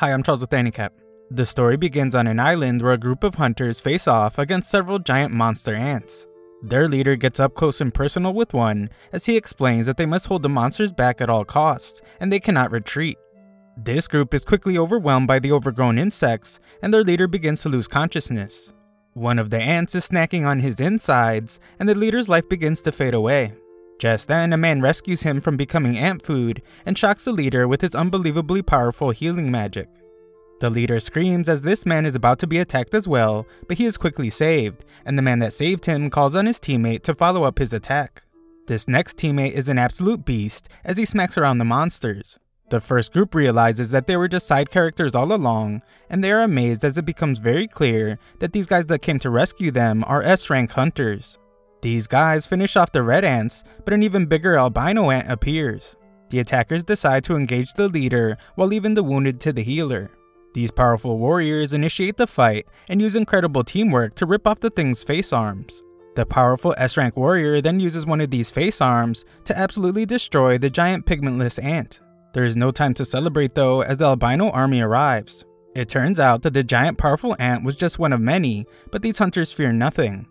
Hi, I'm Charles with AniCap. The story begins on an island where a group of hunters face off against several giant monster ants. Their leader gets up close and personal with one as he explains that they must hold the monsters back at all costs and they cannot retreat. This group is quickly overwhelmed by the overgrown insects and their leader begins to lose consciousness. One of the ants is snacking on his insides and the leader's life begins to fade away. Just then, a man rescues him from becoming ant food and shocks the leader with his unbelievably powerful healing magic. The leader screams as this man is about to be attacked as well, but he is quickly saved, and the man that saved him calls on his teammate to follow up his attack. This next teammate is an absolute beast as he smacks around the monsters. The first group realizes that they were just side characters all along, and they are amazed as it becomes very clear that these guys that came to rescue them are S-rank hunters. These guys finish off the red ants, but an even bigger albino ant appears. The attackers decide to engage the leader while leaving the wounded to the healer. These powerful warriors initiate the fight and use incredible teamwork to rip off the thing's face arms. The powerful S-rank warrior then uses one of these face arms to absolutely destroy the giant pigmentless ant. There is no time to celebrate though as the albino army arrives. It turns out that the giant powerful ant was just one of many, but these hunters fear nothing.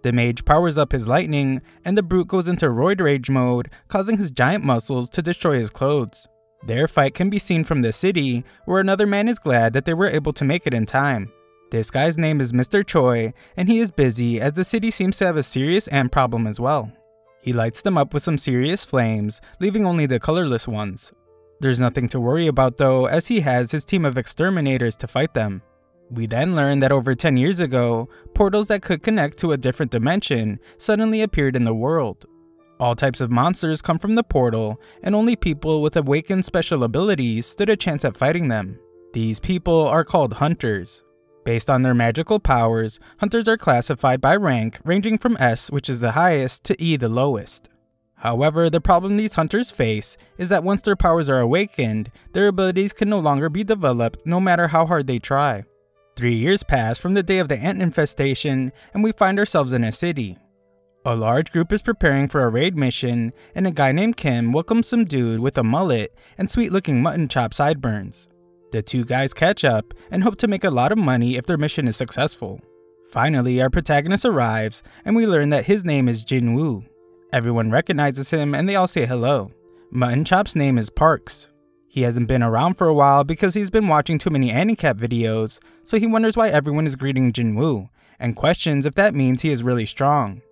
The mage powers up his lightning, and the brute goes into roid rage mode, causing his giant muscles to destroy his clothes. Their fight can be seen from the city, where another man is glad that they were able to make it in time. This guy's name is Mr. Choi, and he is busy as the city seems to have a serious ant problem as well. He lights them up with some serious flames, leaving only the colorless ones. There's nothing to worry about though, as he has his team of exterminators to fight them. We then learn that over 10 years ago, portals that could connect to a different dimension suddenly appeared in the world. All types of monsters come from the portal, and only people with awakened special abilities stood a chance at fighting them. These people are called hunters. Based on their magical powers, hunters are classified by rank ranging from S, which is the highest, to E, the lowest. However, the problem these hunters face is that once their powers are awakened, their abilities can no longer be developed no matter how hard they try. 3 years pass from the day of the ant infestation, and we find ourselves in a city. A large group is preparing for a raid mission, and a guy named Kim welcomes some dude with a mullet and sweet-looking mutton chop sideburns. The two guys catch up and hope to make a lot of money if their mission is successful. Finally, our protagonist arrives, and we learn that his name is Jin Woo. Everyone recognizes him, and they all say hello. Mutton Chop's name is Parks. He hasn't been around for a while because he's been watching too many AniCap videos, so he wonders why everyone is greeting Jin Woo, and questions if that means he is really strong.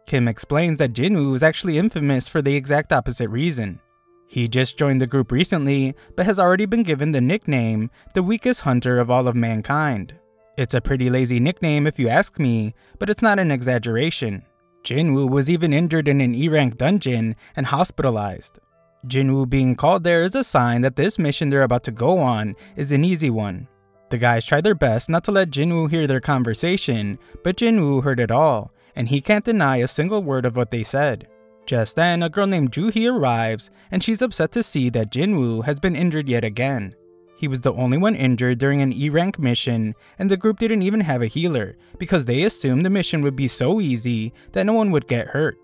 Kim explains that Jin Woo is actually infamous for the exact opposite reason. He just joined the group recently, but has already been given the nickname, the weakest hunter of all of mankind. It's a pretty lazy nickname if you ask me, but it's not an exaggeration. Jin Woo was even injured in an E-rank dungeon and hospitalized. Jin Woo being called there is a sign that this mission they're about to go on is an easy one. The guys try their best not to let Jin Woo hear their conversation, but Jin Woo heard it all, and he can't deny a single word of what they said. Just then, a girl named Joo-hee arrives, and she's upset to see that Jin Woo has been injured yet again. He was the only one injured during an E-rank mission, and the group didn't even have a healer, because they assumed the mission would be so easy that no one would get hurt.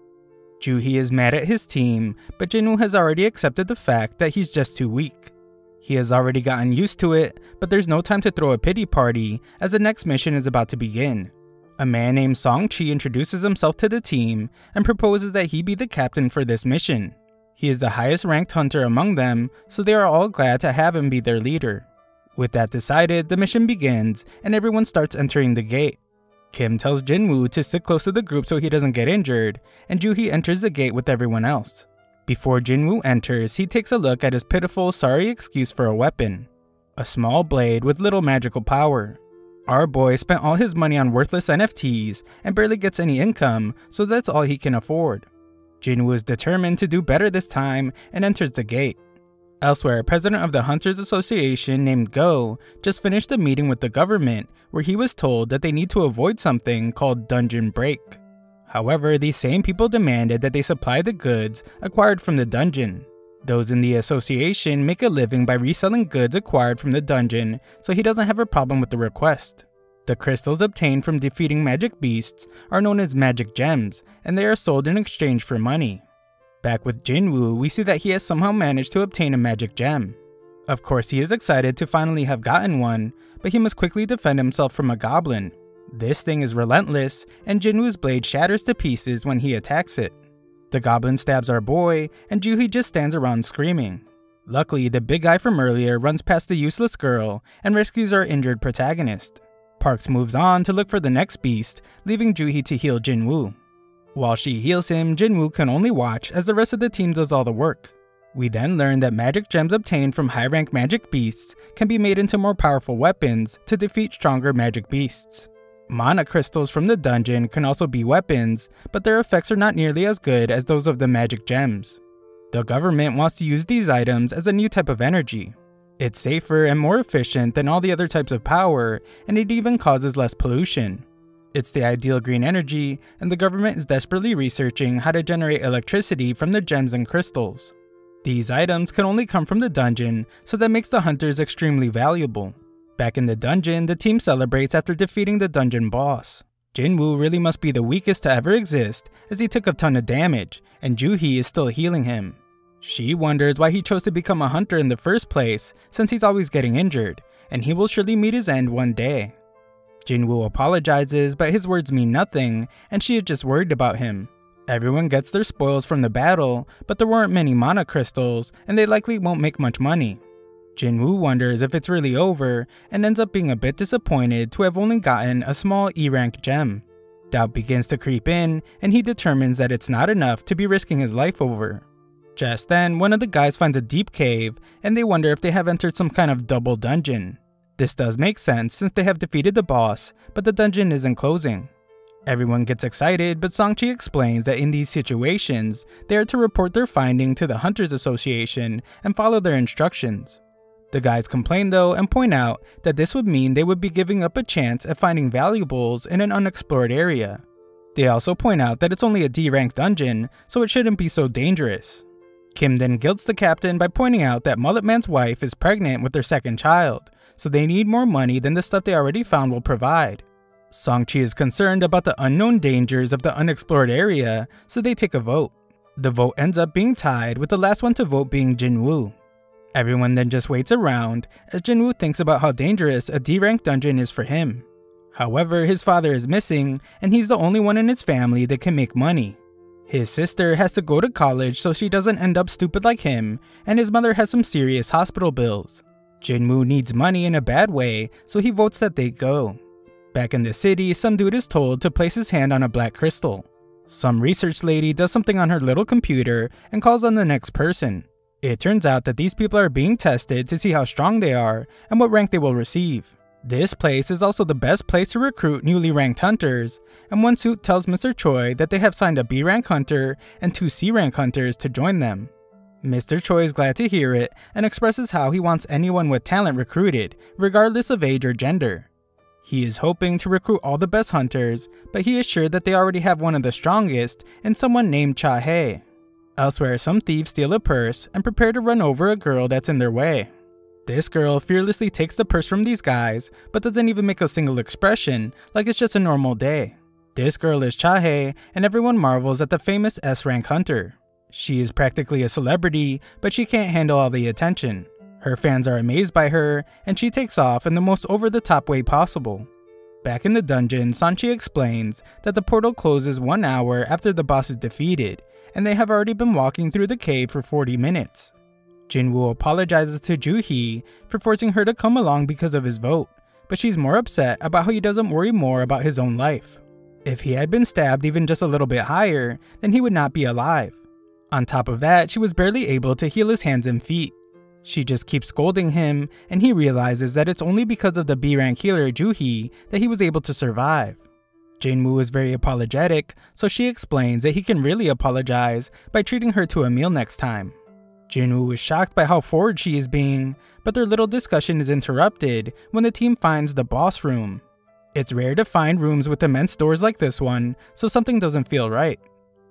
Joo-hee is mad at his team, but Jin Woo has already accepted the fact that he's just too weak. He has already gotten used to it, but there's no time to throw a pity party as the next mission is about to begin. A man named Song-chi introduces himself to the team and proposes that he be the captain for this mission. He is the highest ranked hunter among them, so they are all glad to have him be their leader. With that decided, the mission begins and everyone starts entering the gate. Kim tells Jin Woo to sit close to the group so he doesn't get injured, and Joo-hee enters the gate with everyone else. Before Jin Woo enters, he takes a look at his pitiful, sorry excuse for a weapon. A small blade with little magical power. Our boy spent all his money on worthless NFTs and barely gets any income, so that's all he can afford. Jin Woo is determined to do better this time and enters the gate. Elsewhere, president of the Hunters Association named Go just finished a meeting with the government where he was told that they need to avoid something called dungeon break. However, these same people demanded that they supply the goods acquired from the dungeon. Those in the association make a living by reselling goods acquired from the dungeon, so he doesn't have a problem with the request. The crystals obtained from defeating magic beasts are known as magic gems, and they are sold in exchange for money. Back with Jin Woo, we see that he has somehow managed to obtain a magic gem. Of course, he is excited to finally have gotten one, but he must quickly defend himself from a goblin. This thing is relentless, and Jinwoo's blade shatters to pieces when he attacks it. The goblin stabs our boy, and Juhi just stands around screaming. Luckily, the big guy from earlier runs past the useless girl and rescues our injured protagonist. Parks moves on to look for the next beast, leaving Juhi to heal Jinwoo. While she heals him, Jinwoo can only watch as the rest of the team does all the work. We then learn that magic gems obtained from high-rank magic beasts can be made into more powerful weapons to defeat stronger magic beasts. Mana crystals from the dungeon can also be weapons, but their effects are not nearly as good as those of the magic gems. The government wants to use these items as a new type of energy. It's safer and more efficient than all the other types of power, and it even causes less pollution. It's the ideal green energy, and the government is desperately researching how to generate electricity from the gems and crystals. These items can only come from the dungeon, so that makes the hunters extremely valuable. Back in the dungeon, the team celebrates after defeating the dungeon boss. Jinwoo really must be the weakest to ever exist, as he took a ton of damage, and Juhi is still healing him. She wonders why he chose to become a hunter in the first place, since he's always getting injured, and he will surely meet his end one day. Jinwoo apologizes, but his words mean nothing, and she is just worried about him. Everyone gets their spoils from the battle, but there weren't many mana crystals, and they likely won't make much money. Jinwoo wonders if it's really over, and ends up being a bit disappointed to have only gotten a small E-rank gem. Doubt begins to creep in, and he determines that it's not enough to be risking his life over. Just then, one of the guys finds a deep cave, and they wonder if they have entered some kind of double dungeon. This does make sense since they have defeated the boss, but the dungeon isn't closing. Everyone gets excited, but Songchi explains that in these situations, they are to report their finding to the Hunters Association and follow their instructions. The guys complain though and point out that this would mean they would be giving up a chance at finding valuables in an unexplored area. They also point out that it's only a D-rank dungeon, so it shouldn't be so dangerous. Kim then guilts the captain by pointing out that Mullet Man's wife is pregnant with their second child, so they need more money than the stuff they already found will provide. Songchi is concerned about the unknown dangers of the unexplored area, so they take a vote. The vote ends up being tied, with the last one to vote being Jinwoo. Everyone then just waits around, as Jinwoo thinks about how dangerous a D-rank dungeon is for him. However, his father is missing, and he's the only one in his family that can make money. His sister has to go to college so she doesn't end up stupid like him, and his mother has some serious hospital bills. Jinwoo needs money in a bad way, so he votes that they go. Back in the city, some dude is told to place his hand on a black crystal. Some research lady does something on her little computer and calls on the next person. It turns out that these people are being tested to see how strong they are and what rank they will receive. This place is also the best place to recruit newly ranked hunters, and one suit tells Mr. Choi that they have signed a B-rank hunter and 2 C-rank hunters to join them. Mr. Choi is glad to hear it and expresses how he wants anyone with talent recruited, regardless of age or gender. He is hoping to recruit all the best hunters, but he is sure that they already have one of the strongest in someone named Cha-hae. Elsewhere, some thieves steal a purse and prepare to run over a girl that's in their way. This girl fearlessly takes the purse from these guys, but doesn't even make a single expression, like it's just a normal day. This girl is Cha-hae, and everyone marvels at the famous S-rank hunter. She is practically a celebrity, but she can't handle all the attention. Her fans are amazed by her, and she takes off in the most over-the-top way possible. Back in the dungeon, Sanchi explains that the portal closes 1 hour after the boss is defeated, and they have already been walking through the cave for 40 minutes. Jinwoo apologizes to Juhi for forcing her to come along because of his vote, but she's more upset about how he doesn't worry more about his own life. If he had been stabbed even just a little bit higher, then he would not be alive. On top of that, she was barely able to heal his hands and feet. She just keeps scolding him, and he realizes that it's only because of the B-rank healer Juhi that he was able to survive. Jinwoo is very apologetic, so she explains that he can really apologize by treating her to a meal next time. Jinwoo is shocked by how forward she is being, but their little discussion is interrupted when the team finds the boss room. It's rare to find rooms with immense doors like this one, so something doesn't feel right.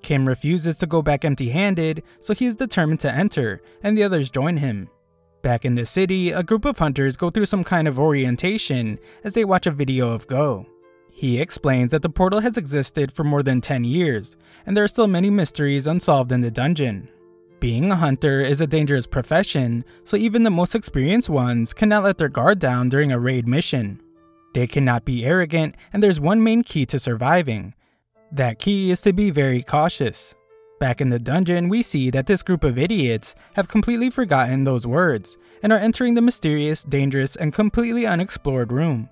Kim refuses to go back empty-handed, so he is determined to enter, and the others join him. Back in the city, a group of hunters go through some kind of orientation as they watch a video of Go. He explains that the portal has existed for more than 10 years, and there are still many mysteries unsolved in the dungeon. Being a hunter is a dangerous profession, so even the most experienced ones cannot let their guard down during a raid mission. They cannot be arrogant, and there's one main key to surviving. That key is to be very cautious. Back in the dungeon, we see that this group of idiots have completely forgotten those words, and are entering the mysterious, dangerous, and completely unexplored room.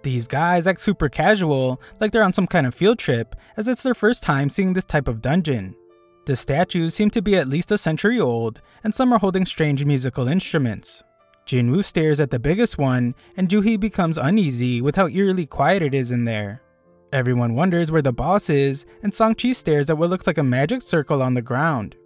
These guys act super casual, like they're on some kind of field trip, as it's their first time seeing this type of dungeon. The statues seem to be at least a century old, and some are holding strange musical instruments. Jinwoo stares at the biggest one, and Juhee becomes uneasy with how eerily quiet it is in there. Everyone wonders where the boss is, and Songchi stares at what looks like a magic circle on the ground.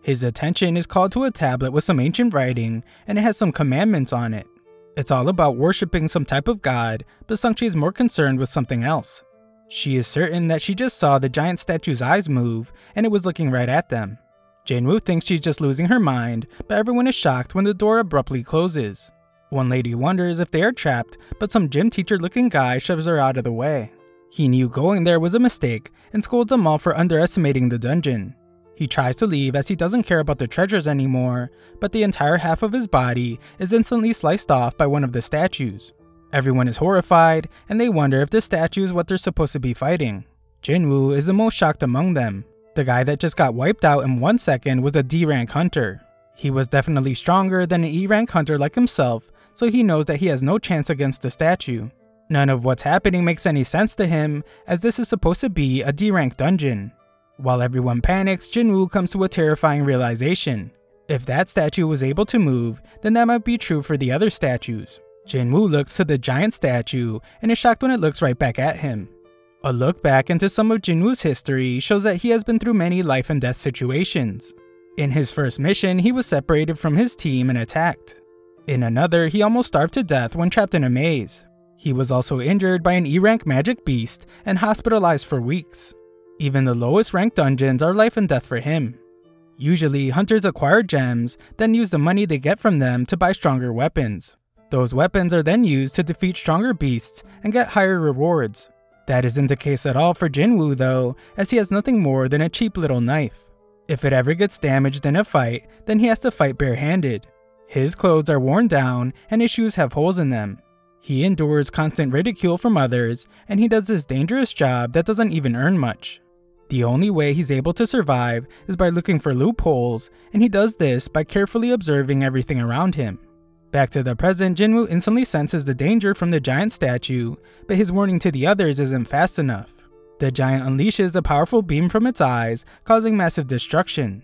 His attention is called to a tablet with some ancient writing, and it has some commandments on it. It's all about worshipping some type of god, but Songchi is more concerned with something else. She is certain that she just saw the giant statue's eyes move, and it was looking right at them. Jinwoo thinks she's just losing her mind, but everyone is shocked when the door abruptly closes. One lady wonders if they are trapped, but some gym teacher looking guy shoves her out of the way. He knew going there was a mistake, and scolds them all for underestimating the dungeon. He tries to leave as he doesn't care about the treasures anymore, but the entire half of his body is instantly sliced off by one of the statues. Everyone is horrified, and they wonder if this statue is what they're supposed to be fighting. Jinwoo is the most shocked among them. The guy that just got wiped out in 1 second was a D-rank hunter. He was definitely stronger than an E-rank hunter like himself, so he knows that he has no chance against the statue. None of what's happening makes any sense to him, as this is supposed to be a D-rank dungeon. While everyone panics, Jinwoo comes to a terrifying realization. If that statue was able to move, then that might be true for the other statues. Jinwoo looks to the giant statue and is shocked when it looks right back at him. A look back into some of Jinwoo's history shows that he has been through many life and death situations. In his first mission, he was separated from his team and attacked. In another, he almost starved to death when trapped in a maze. He was also injured by an E-rank magic beast and hospitalized for weeks. Even the lowest ranked dungeons are life and death for him. Usually, hunters acquire gems, then use the money they get from them to buy stronger weapons. Those weapons are then used to defeat stronger beasts and get higher rewards. That isn't the case at all for Jinwoo though, as he has nothing more than a cheap little knife. If it ever gets damaged in a fight, then he has to fight barehanded. His clothes are worn down and his shoes have holes in them. He endures constant ridicule from others, and he does this dangerous job that doesn't even earn much. The only way he's able to survive is by looking for loopholes, and he does this by carefully observing everything around him. Back to the present, Jinwoo instantly senses the danger from the giant statue, but his warning to the others isn't fast enough. The giant unleashes a powerful beam from its eyes, causing massive destruction.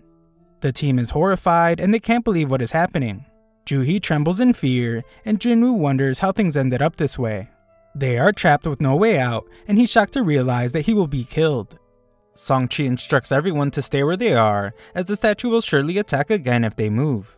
The team is horrified and they can't believe what is happening. Juhee trembles in fear, and Jinwoo wonders how things ended up this way. They are trapped with no way out, and he's shocked to realize that he will be killed. Songchi instructs everyone to stay where they are, as the statue will surely attack again if they move.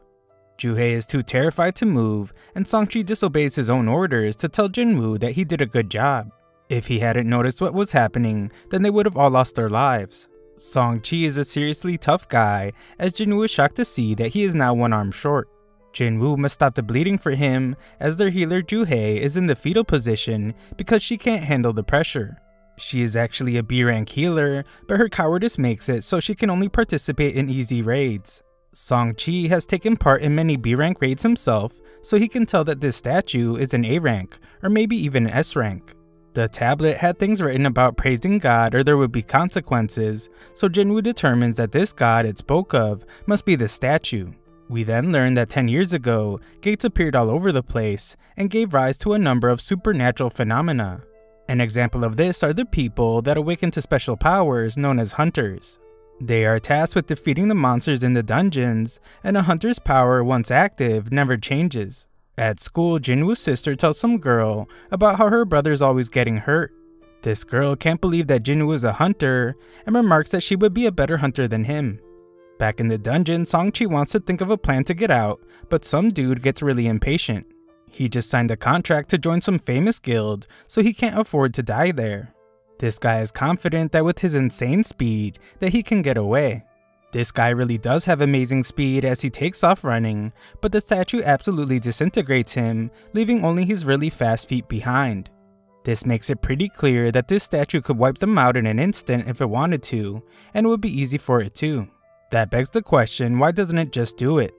Juhee is too terrified to move, and Songchi disobeys his own orders to tell Jinwoo that he did a good job. If he hadn't noticed what was happening, then they would have all lost their lives. Songchi is a seriously tough guy, as Jinwoo is shocked to see that he is now one arm short. Jinwoo must stop the bleeding for him, as their healer Juhee is in the fetal position because she can't handle the pressure. She is actually a B-rank healer, but her cowardice makes it so she can only participate in easy raids. Songchi has taken part in many B-rank raids himself, so he can tell that this statue is an A-rank, or maybe even an S-rank. The tablet had things written about praising God or there would be consequences, so Jinwoo determines that this god it spoke of must be the statue. We then learn that 10 years ago, gates appeared all over the place and gave rise to a number of supernatural phenomena. An example of this are the people that awaken to special powers known as hunters. They are tasked with defeating the monsters in the dungeons, and a hunter's power once active never changes. At school, Jinwoo's sister tells some girl about how her brother's always getting hurt. This girl can't believe that Jinwoo is a hunter and remarks that she would be a better hunter than him. Back in the dungeon, Songchi wants to think of a plan to get out, but some dude gets really impatient. He just signed a contract to join some famous guild, so he can't afford to die there. This guy is confident that with his insane speed, that he can get away. This guy really does have amazing speed as he takes off running, but the statue absolutely disintegrates him, leaving only his really fast feet behind. This makes it pretty clear that this statue could wipe them out in an instant if it wanted to, and it would be easy for it too. That begs the question, why doesn't it just do it?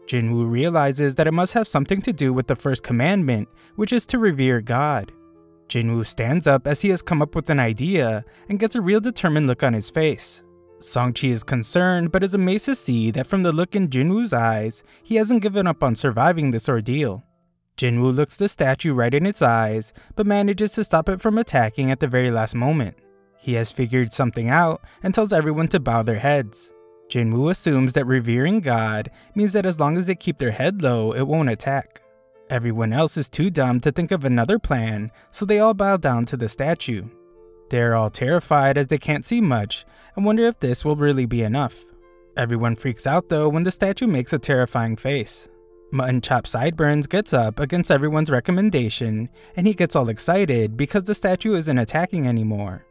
Jinwoo realizes that it must have something to do with the first commandment, which is to revere God. Jinwoo stands up as he has come up with an idea and gets a real determined look on his face. Songchi is concerned but is amazed to see that from the look in Jinwoo's eyes, he hasn't given up on surviving this ordeal. Jinwoo looks the statue right in its eyes, but manages to stop it from attacking at the very last moment. He has figured something out and tells everyone to bow their heads. Jinwoo assumes that revering God means that as long as they keep their head low, it won't attack. Everyone else is too dumb to think of another plan, so they all bow down to the statue. They are all terrified as they can't see much and wonder if this will really be enough. Everyone freaks out though when the statue makes a terrifying face. Mutton Chop Sideburns gets up against everyone's recommendation and he gets all excited because the statue isn't attacking anymore.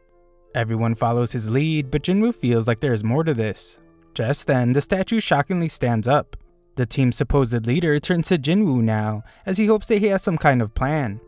Everyone follows his lead, but Jinwoo feels like there is more to this. Just then, the statue shockingly stands up. The team's supposed leader turns to Jinwoo now, as he hopes that he has some kind of plan.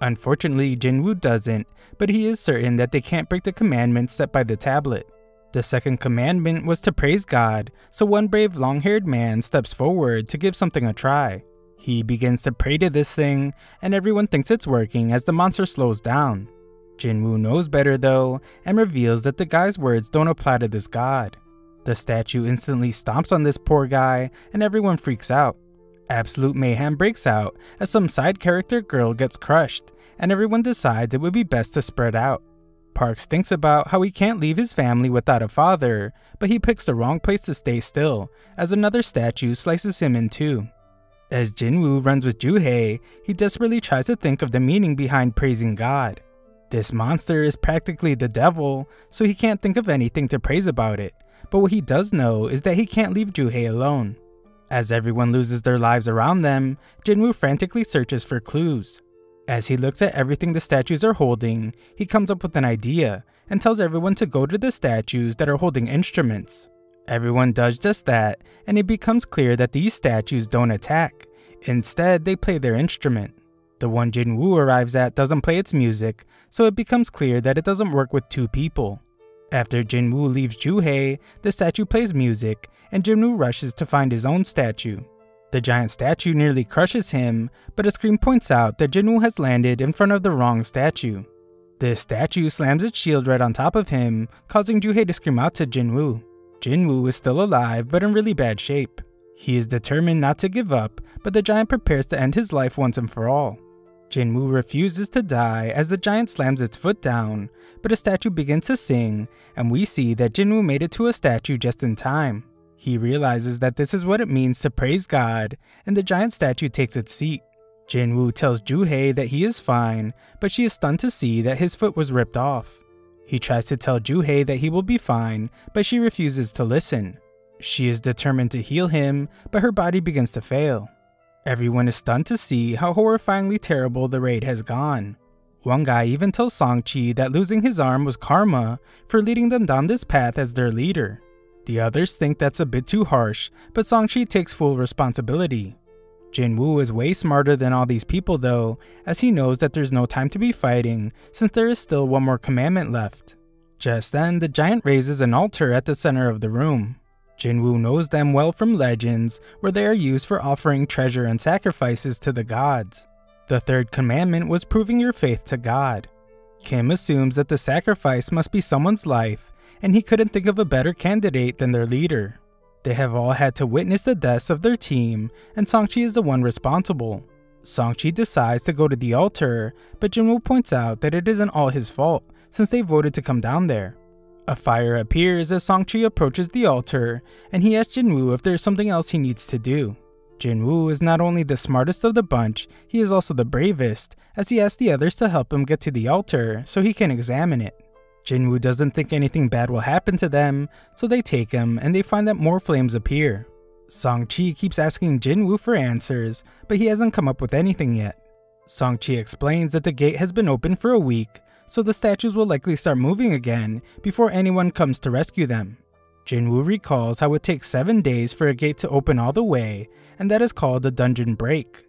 Unfortunately, Jinwoo doesn't, but he is certain that they can't break the commandments set by the tablet. The second commandment was to praise God, so one brave long-haired man steps forward to give something a try. He begins to pray to this thing, and everyone thinks it's working as the monster slows down. Jinwoo knows better though, and reveals that the guy's words don't apply to this god. The statue instantly stomps on this poor guy, and everyone freaks out. Absolute mayhem breaks out as some side character girl gets crushed, and everyone decides it would be best to spread out. Parks thinks about how he can't leave his family without a father, but he picks the wrong place to stay still, as another statue slices him in two. As Jinwoo runs with Juhei, he desperately tries to think of the meaning behind praising God. This monster is practically the devil, so he can't think of anything to praise about it. But what he does know is that he can't leave Juhei alone. As everyone loses their lives around them, Jinwoo frantically searches for clues. As he looks at everything the statues are holding, he comes up with an idea and tells everyone to go to the statues that are holding instruments. Everyone does just that, and it becomes clear that these statues don't attack. Instead, they play their instrument. The one Jinwoo arrives at doesn't play its music, so it becomes clear that it doesn't work with two people. After Jinwoo leaves Juhei, the statue plays music, and Jinwoo rushes to find his own statue. The giant statue nearly crushes him, but a scream points out that Jinwoo has landed in front of the wrong statue. This statue slams its shield right on top of him, causing Juhei to scream out to Jinwoo. Jinwoo is still alive, but in really bad shape. He is determined not to give up, but the giant prepares to end his life once and for all. Jinwoo refuses to die as the giant slams its foot down, but a statue begins to sing, and we see that Jinwoo made it to a statue just in time. He realizes that this is what it means to praise God, and the giant statue takes its seat. Jinwoo tells Juhei that he is fine, but she is stunned to see that his foot was ripped off. He tries to tell Juhei that he will be fine, but she refuses to listen. She is determined to heal him, but her body begins to fail. Everyone is stunned to see how horrifyingly terrible the raid has gone. One guy even tells Songchi that losing his arm was karma for leading them down this path as their leader. The others think that's a bit too harsh, but Songchi takes full responsibility. Jinwoo is way smarter than all these people though, as he knows that there's no time to be fighting since there is still one more commandment left. Just then, the giant raises an altar at the center of the room. Jinwoo knows them well from legends, where they are used for offering treasure and sacrifices to the gods. The third commandment was proving your faith to God. Kim assumes that the sacrifice must be someone's life, and he couldn't think of a better candidate than their leader. They have all had to witness the deaths of their team, and Songchi is the one responsible. Songchi decides to go to the altar, but Jinwoo points out that it isn't all his fault, since they voted to come down there. A fire appears as Songchi approaches the altar, and he asks Jinwoo if there is something else he needs to do. Jinwoo is not only the smartest of the bunch, he is also the bravest, as he asks the others to help him get to the altar so he can examine it. Jinwoo doesn't think anything bad will happen to them, so they take him and they find that more flames appear. Songchi keeps asking Jinwoo for answers, but he hasn't come up with anything yet. Songchi explains that the gate has been open for a week, so the statues will likely start moving again before anyone comes to rescue them. Jinwoo recalls how it takes 7 days for a gate to open all the way, and that is called a dungeon break.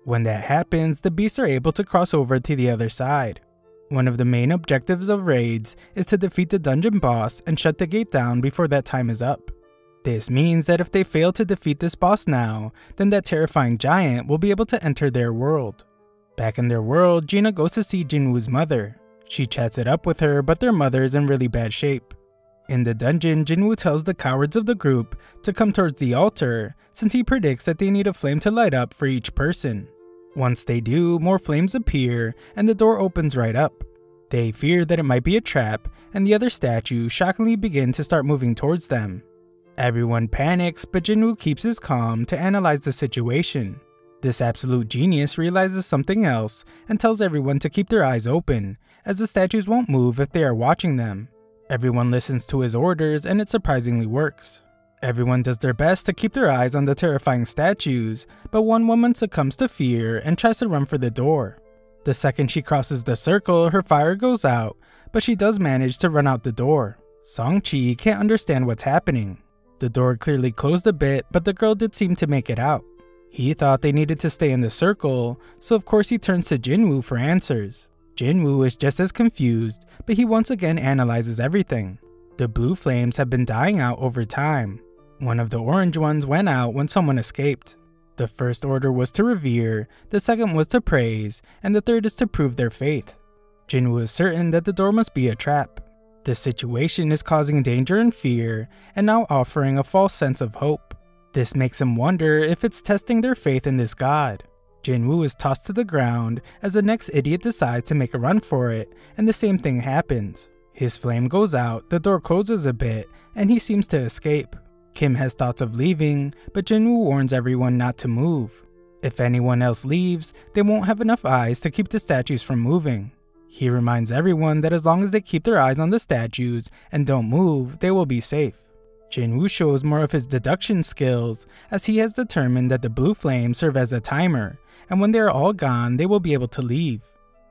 When that happens, the beasts are able to cross over to the other side. One of the main objectives of raids is to defeat the dungeon boss and shut the gate down before that time is up. This means that if they fail to defeat this boss now, then that terrifying giant will be able to enter their world. Back in their world, Gina goes to see Jinwoo's mother. She chats it up with her, but their mother is in really bad shape. In the dungeon, Jinwoo tells the cowards of the group to come towards the altar, since he predicts that they need a flame to light up for each person. Once they do, more flames appear, and the door opens right up. They fear that it might be a trap, and the other statues shockingly begin to start moving towards them. Everyone panics, but Jinwoo keeps his calm to analyze the situation. This absolute genius realizes something else and tells everyone to keep their eyes open, as the statues won't move if they are watching them. Everyone listens to his orders, and it surprisingly works. Everyone does their best to keep their eyes on the terrifying statues, but one woman succumbs to fear and tries to run for the door. The second she crosses the circle, her fire goes out, but she does manage to run out the door. Song-chi can't understand what's happening. The door clearly closed a bit, but the girl did seem to make it out. He thought they needed to stay in the circle, so of course he turns to Jinwoo for answers. Jinwoo is just as confused, but he once again analyzes everything. The blue flames have been dying out over time. One of the orange ones went out when someone escaped. The first order was to revere, the second was to praise, and the third is to prove their faith. Jinwoo is certain that the door must be a trap. The situation is causing danger and fear, and now offering a false sense of hope. This makes him wonder if it's testing their faith in this god. Jinwoo is tossed to the ground as the next idiot decides to make a run for it, and the same thing happens. His flame goes out, the door closes a bit, and he seems to escape. Kim has thoughts of leaving, but Jinwoo warns everyone not to move. If anyone else leaves, they won't have enough eyes to keep the statues from moving. He reminds everyone that as long as they keep their eyes on the statues and don't move, they will be safe. Jinwoo shows more of his deduction skills, as he has determined that the blue flames serve as a timer, and when they are all gone, they will be able to leave.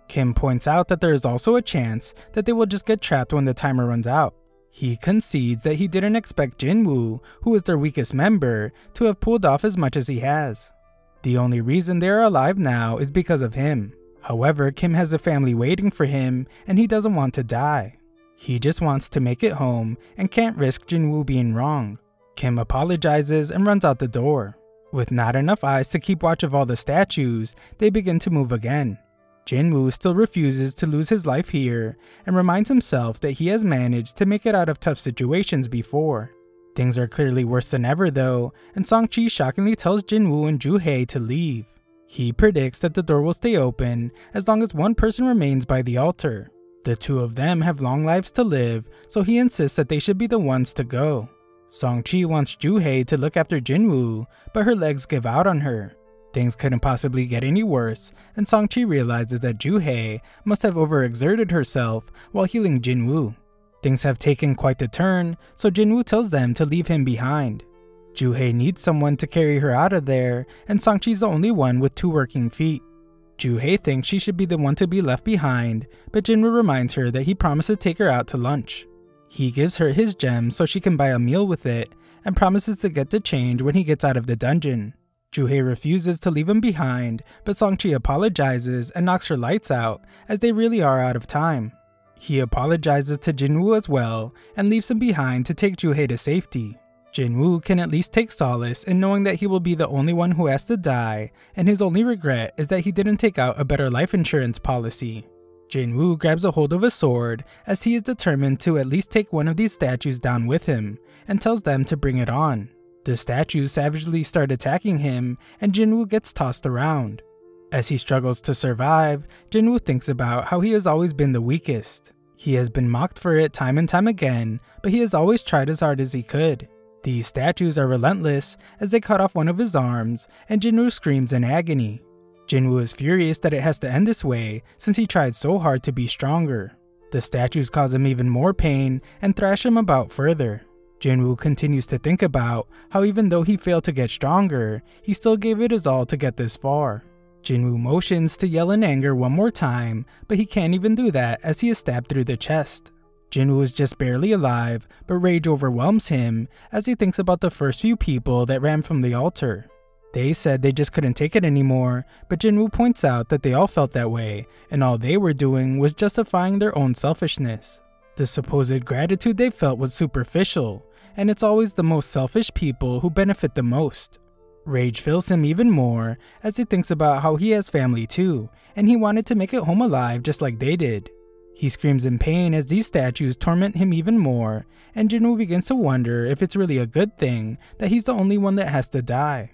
Kim points out that there is also a chance that they will just get trapped when the timer runs out. He concedes that he didn't expect Jinwoo, who is their weakest member, to have pulled off as much as he has. The only reason they are alive now is because of him. However, Kim has a family waiting for him, and he doesn't want to die. He just wants to make it home and can't risk Jinwoo being wrong. Kim apologizes and runs out the door. With not enough eyes to keep watch of all the statues, they begin to move again. Jinwoo still refuses to lose his life here and reminds himself that he has managed to make it out of tough situations before. Things are clearly worse than ever though, and Song-chi shockingly tells Jinwoo and Joo-hae to leave. He predicts that the door will stay open as long as one person remains by the altar. The two of them have long lives to live, so he insists that they should be the ones to go. Song-chi wants Joo-hae to look after Jinwoo, but her legs give out on her. Things couldn't possibly get any worse, and Song-chi realizes that Joo-hae must have overexerted herself while healing Jinwoo. Things have taken quite the turn, so Jinwoo tells them to leave him behind. Joo-hae needs someone to carry her out of there, and Song-chi's the only one with 2 working feet. Joo-hae thinks she should be the one to be left behind, but Jinwoo reminds her that he promised to take her out to lunch. He gives her his gems so she can buy a meal with it, and promises to get the change when he gets out of the dungeon. Joo-hae refuses to leave him behind, but Song-chi apologizes and knocks her lights out, as they really are out of time. He apologizes to Jinwoo as well, and leaves him behind to take Joo-hae to safety. Jinwoo can at least take solace in knowing that he will be the only one who has to die, and his only regret is that he didn't take out a better life insurance policy. Jinwoo grabs a hold of a sword, as he is determined to at least take one of these statues down with him, and tells them to bring it on. The statues savagely start attacking him, and Jinwoo gets tossed around. As he struggles to survive, Jinwoo thinks about how he has always been the weakest. He has been mocked for it time and time again, but he has always tried as hard as he could. These statues are relentless as they cut off one of his arms, and Jinwoo screams in agony. Jinwoo is furious that it has to end this way since he tried so hard to be stronger. The statues cause him even more pain and thrash him about further. Jinwoo continues to think about how even though he failed to get stronger, he still gave it his all to get this far. Jinwoo motions to yell in anger one more time, but he can't even do that as he is stabbed through the chest. Jinwoo is just barely alive, but rage overwhelms him as he thinks about the first few people that ran from the altar. They said they just couldn't take it anymore, but Jinwoo points out that they all felt that way, and all they were doing was justifying their own selfishness. The supposed gratitude they felt was superficial, and it's always the most selfish people who benefit the most. Rage fills him even more as he thinks about how he has family too, and he wanted to make it home alive just like they did. He screams in pain as these statues torment him even more, and Jinwoo begins to wonder if it's really a good thing that he's the only one that has to die.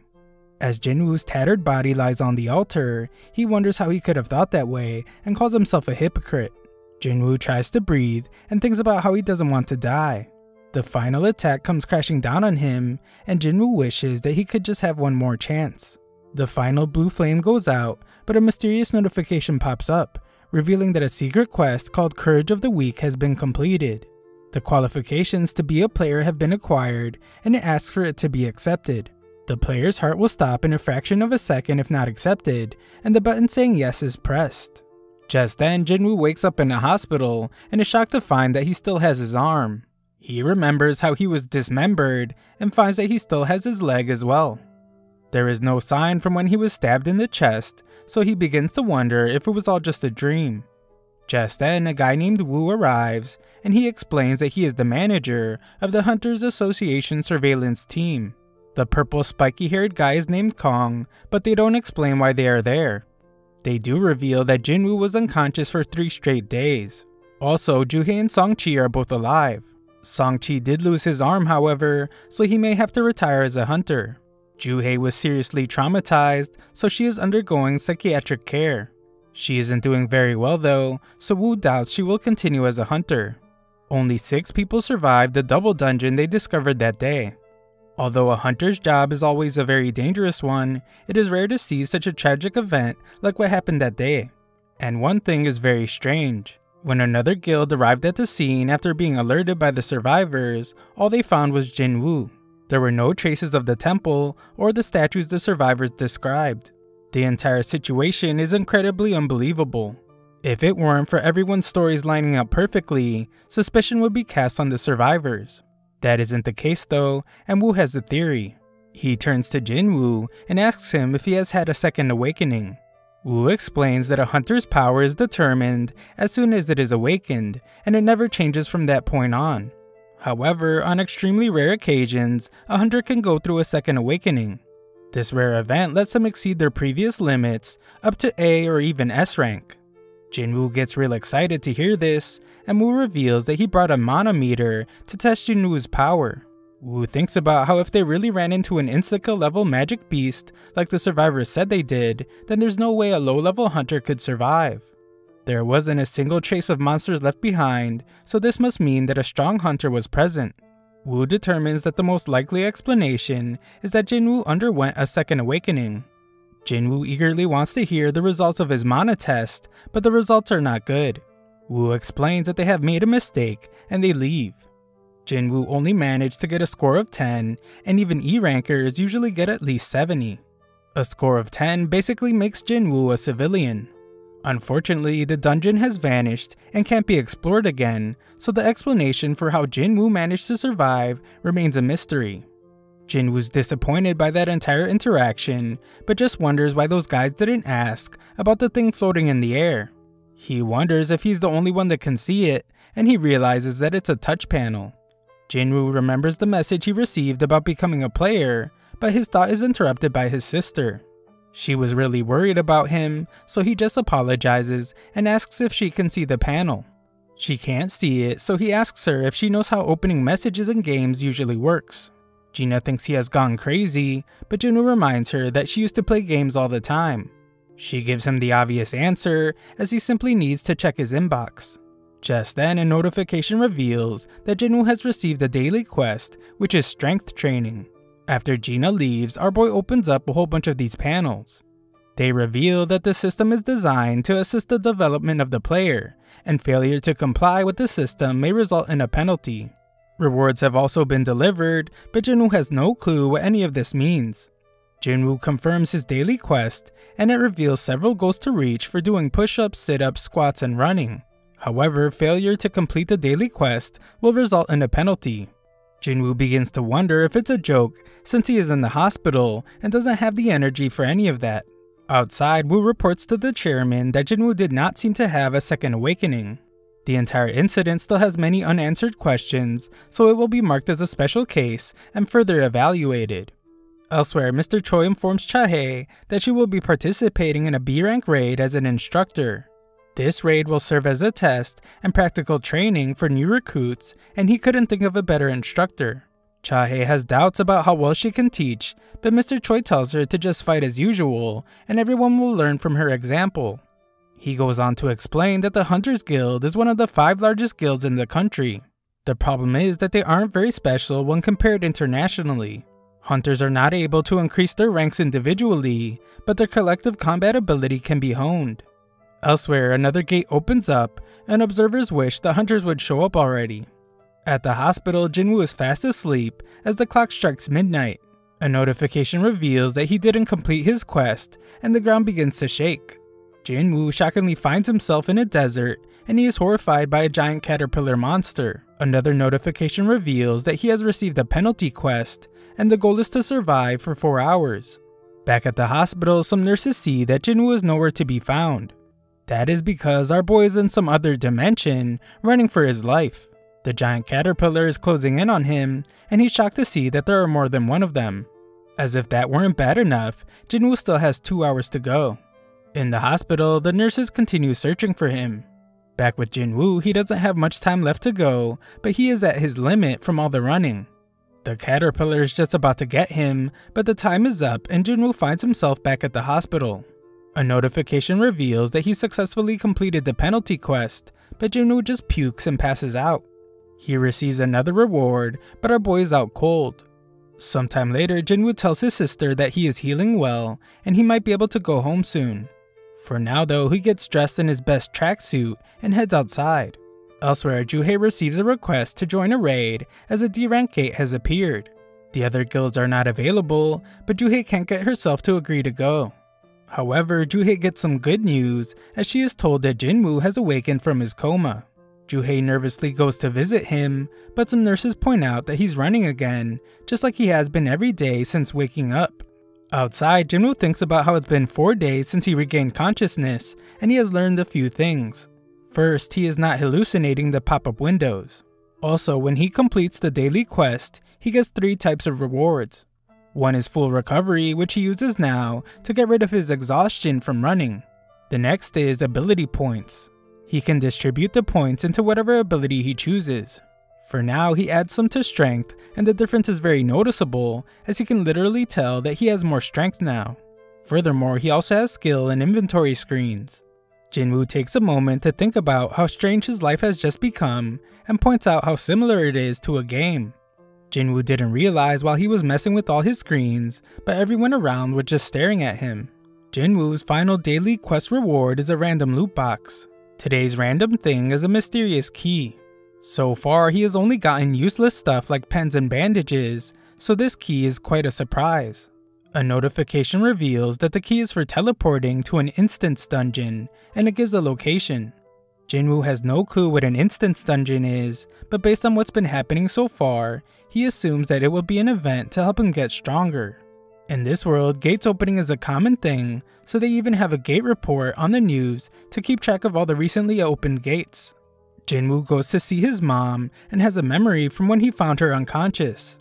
As Jinwoo's tattered body lies on the altar, he wonders how he could have thought that way and calls himself a hypocrite. Jinwoo tries to breathe and thinks about how he doesn't want to die. The final attack comes crashing down on him, and Jinwoo wishes that he could just have one more chance. The final blue flame goes out, but a mysterious notification pops up, revealing that a secret quest called Courage of the Weak has been completed. The qualifications to be a player have been acquired, and it asks for it to be accepted. The player's heart will stop in a fraction of a second if not accepted, and the button saying yes is pressed. Just then, Jinwoo wakes up in a hospital and is shocked to find that he still has his arm. He remembers how he was dismembered and finds that he still has his leg as well. There is no sign from when he was stabbed in the chest, so he begins to wonder if it was all just a dream. Just then, a guy named Woo arrives, and he explains that he is the manager of the Hunters Association surveillance team. The purple spiky-haired guy is named Kong, but they don't explain why they are there. They do reveal that Jinwoo was unconscious for 3 straight days. Also, Juhei and Songchi are both alive. Songchi did lose his arm, however, so he may have to retire as a hunter. Juhei was seriously traumatized, so she is undergoing psychiatric care. She isn't doing very well though, so Woo doubts she will continue as a hunter. Only 6 people survived the double dungeon they discovered that day. Although a hunter's job is always a very dangerous one, it is rare to see such a tragic event like what happened that day. And one thing is very strange. When another guild arrived at the scene after being alerted by the survivors, all they found was Jinwoo. There were no traces of the temple or the statues the survivors described. The entire situation is incredibly unbelievable. If it weren't for everyone's stories lining up perfectly, suspicion would be cast on the survivors. That isn't the case though, and Woo has a theory. He turns to Jinwoo and asks him if he has had a second awakening. Woo explains that a hunter's power is determined as soon as it is awakened, and it never changes from that point on. However, on extremely rare occasions, a hunter can go through a second awakening. This rare event lets them exceed their previous limits up to A or even S rank. Jinwoo gets real excited to hear this, and Woo reveals that he brought a manometer to test Jinwoo's power. Woo thinks about how if they really ran into an Instica level magic beast like the survivors said they did, then there's no way a low level hunter could survive. There wasn't a single trace of monsters left behind, so this must mean that a strong hunter was present. Woo determines that the most likely explanation is that Jinwoo underwent a second awakening. Jinwoo eagerly wants to hear the results of his mana test, but the results are not good. Woo explains that they have made a mistake, and they leave. Jinwoo only managed to get a score of 10, and even E rankers usually get at least 70. A score of 10 basically makes Jinwoo a civilian. Unfortunately, the dungeon has vanished and can't be explored again, so the explanation for how Jinwoo managed to survive remains a mystery. Jinwoo's disappointed by that entire interaction, but just wonders why those guys didn't ask about the thing floating in the air. He wonders if he's the only one that can see it, and he realizes that it's a touch panel. Jinwoo remembers the message he received about becoming a player, but his thought is interrupted by his sister. She was really worried about him, so he just apologizes and asks if she can see the panel. She can't see it, so he asks her if she knows how opening messages in games usually works. Gina thinks he has gone crazy, but Jinwoo reminds her that she used to play games all the time. She gives him the obvious answer, as he simply needs to check his inbox. Just then, a notification reveals that Jinwoo has received a daily quest, which is strength training. After Gina leaves, our boy opens up a whole bunch of these panels. They reveal that the system is designed to assist the development of the player, and failure to comply with the system may result in a penalty. Rewards have also been delivered, but Jinwoo has no clue what any of this means. Jinwoo confirms his daily quest, and it reveals several goals to reach for doing push-ups, sit-ups, squats, and running. However, failure to complete the daily quest will result in a penalty. Jinwoo begins to wonder if it's a joke since he is in the hospital and doesn't have the energy for any of that. Outside, Woo reports to the chairman that Jinwoo did not seem to have a second awakening. The entire incident still has many unanswered questions, so it will be marked as a special case and further evaluated. Elsewhere, Mr. Choi informs Cha-hae that she will be participating in a B-rank raid as an instructor. This raid will serve as a test and practical training for new recruits, and he couldn't think of a better instructor. Cha-hae has doubts about how well she can teach, but Mr. Choi tells her to just fight as usual, and everyone will learn from her example. He goes on to explain that the Hunters Guild is one of the 5 largest guilds in the country. The problem is that they aren't very special when compared internationally. Hunters are not able to increase their ranks individually, but their collective combat ability can be honed. Elsewhere, another gate opens up, and observers wish the hunters would show up already. At the hospital, Jinwoo is fast asleep as the clock strikes midnight. A notification reveals that he didn't complete his quest, and the ground begins to shake. Jinwoo shockingly finds himself in a desert, and he is horrified by a giant caterpillar monster. Another notification reveals that he has received a penalty quest, and the goal is to survive for 4 hours. Back at the hospital, some nurses see that Jinwoo is nowhere to be found. That is because our boy is in some other dimension, running for his life. The giant caterpillar is closing in on him, and he's shocked to see that there are more than one of them. As if that weren't bad enough, Jinwoo still has 2 hours to go. In the hospital, the nurses continue searching for him. Back with Jinwoo, he doesn't have much time left to go, but he is at his limit from all the running. The caterpillar is just about to get him, but the time is up and Jinwoo finds himself back at the hospital. A notification reveals that he successfully completed the penalty quest, but Jinwoo just pukes and passes out. He receives another reward, but our boy is out cold. Sometime later, Jinwoo tells his sister that he is healing well, and he might be able to go home soon. For now though, he gets dressed in his best tracksuit and heads outside. Elsewhere, Joo-hae receives a request to join a raid as a D-rank gate has appeared. The other guilds are not available, but Joo-hae can't get herself to agree to go. However, Joo-hae gets some good news as she is told that Jinwoo has awakened from his coma. Joo-hae nervously goes to visit him, but some nurses point out that he's running again, just like he has been every day since waking up. Outside, Jinwoo thinks about how it's been 4 days since he regained consciousness, and he has learned a few things. First, he is not hallucinating the pop-up windows. Also, when he completes the daily quest, he gets 3 types of rewards. One is full recovery, which he uses now to get rid of his exhaustion from running. The next is ability points. He can distribute the points into whatever ability he chooses. For now, he adds some to strength, and the difference is very noticeable as he can literally tell that he has more strength now. Furthermore, he also has skill and inventory screens. Jinwoo takes a moment to think about how strange his life has just become and points out how similar it is to a game. Jinwoo didn't realize while he was messing with all his screens, but everyone around was just staring at him. Jinwoo's final daily quest reward is a random loot box. Today's random thing is a mysterious key. So far, he has only gotten useless stuff like pens and bandages, so this key is quite a surprise. A notification reveals that the key is for teleporting to an instance dungeon, and it gives a location. Jinwoo has no clue what an instance dungeon is, but based on what's been happening so far, he assumes that it will be an event to help him get stronger. In this world, gates opening is a common thing, so they even have a gate report on the news to keep track of all the recently opened gates. Jinwoo goes to see his mom and has a memory from when he found her unconscious.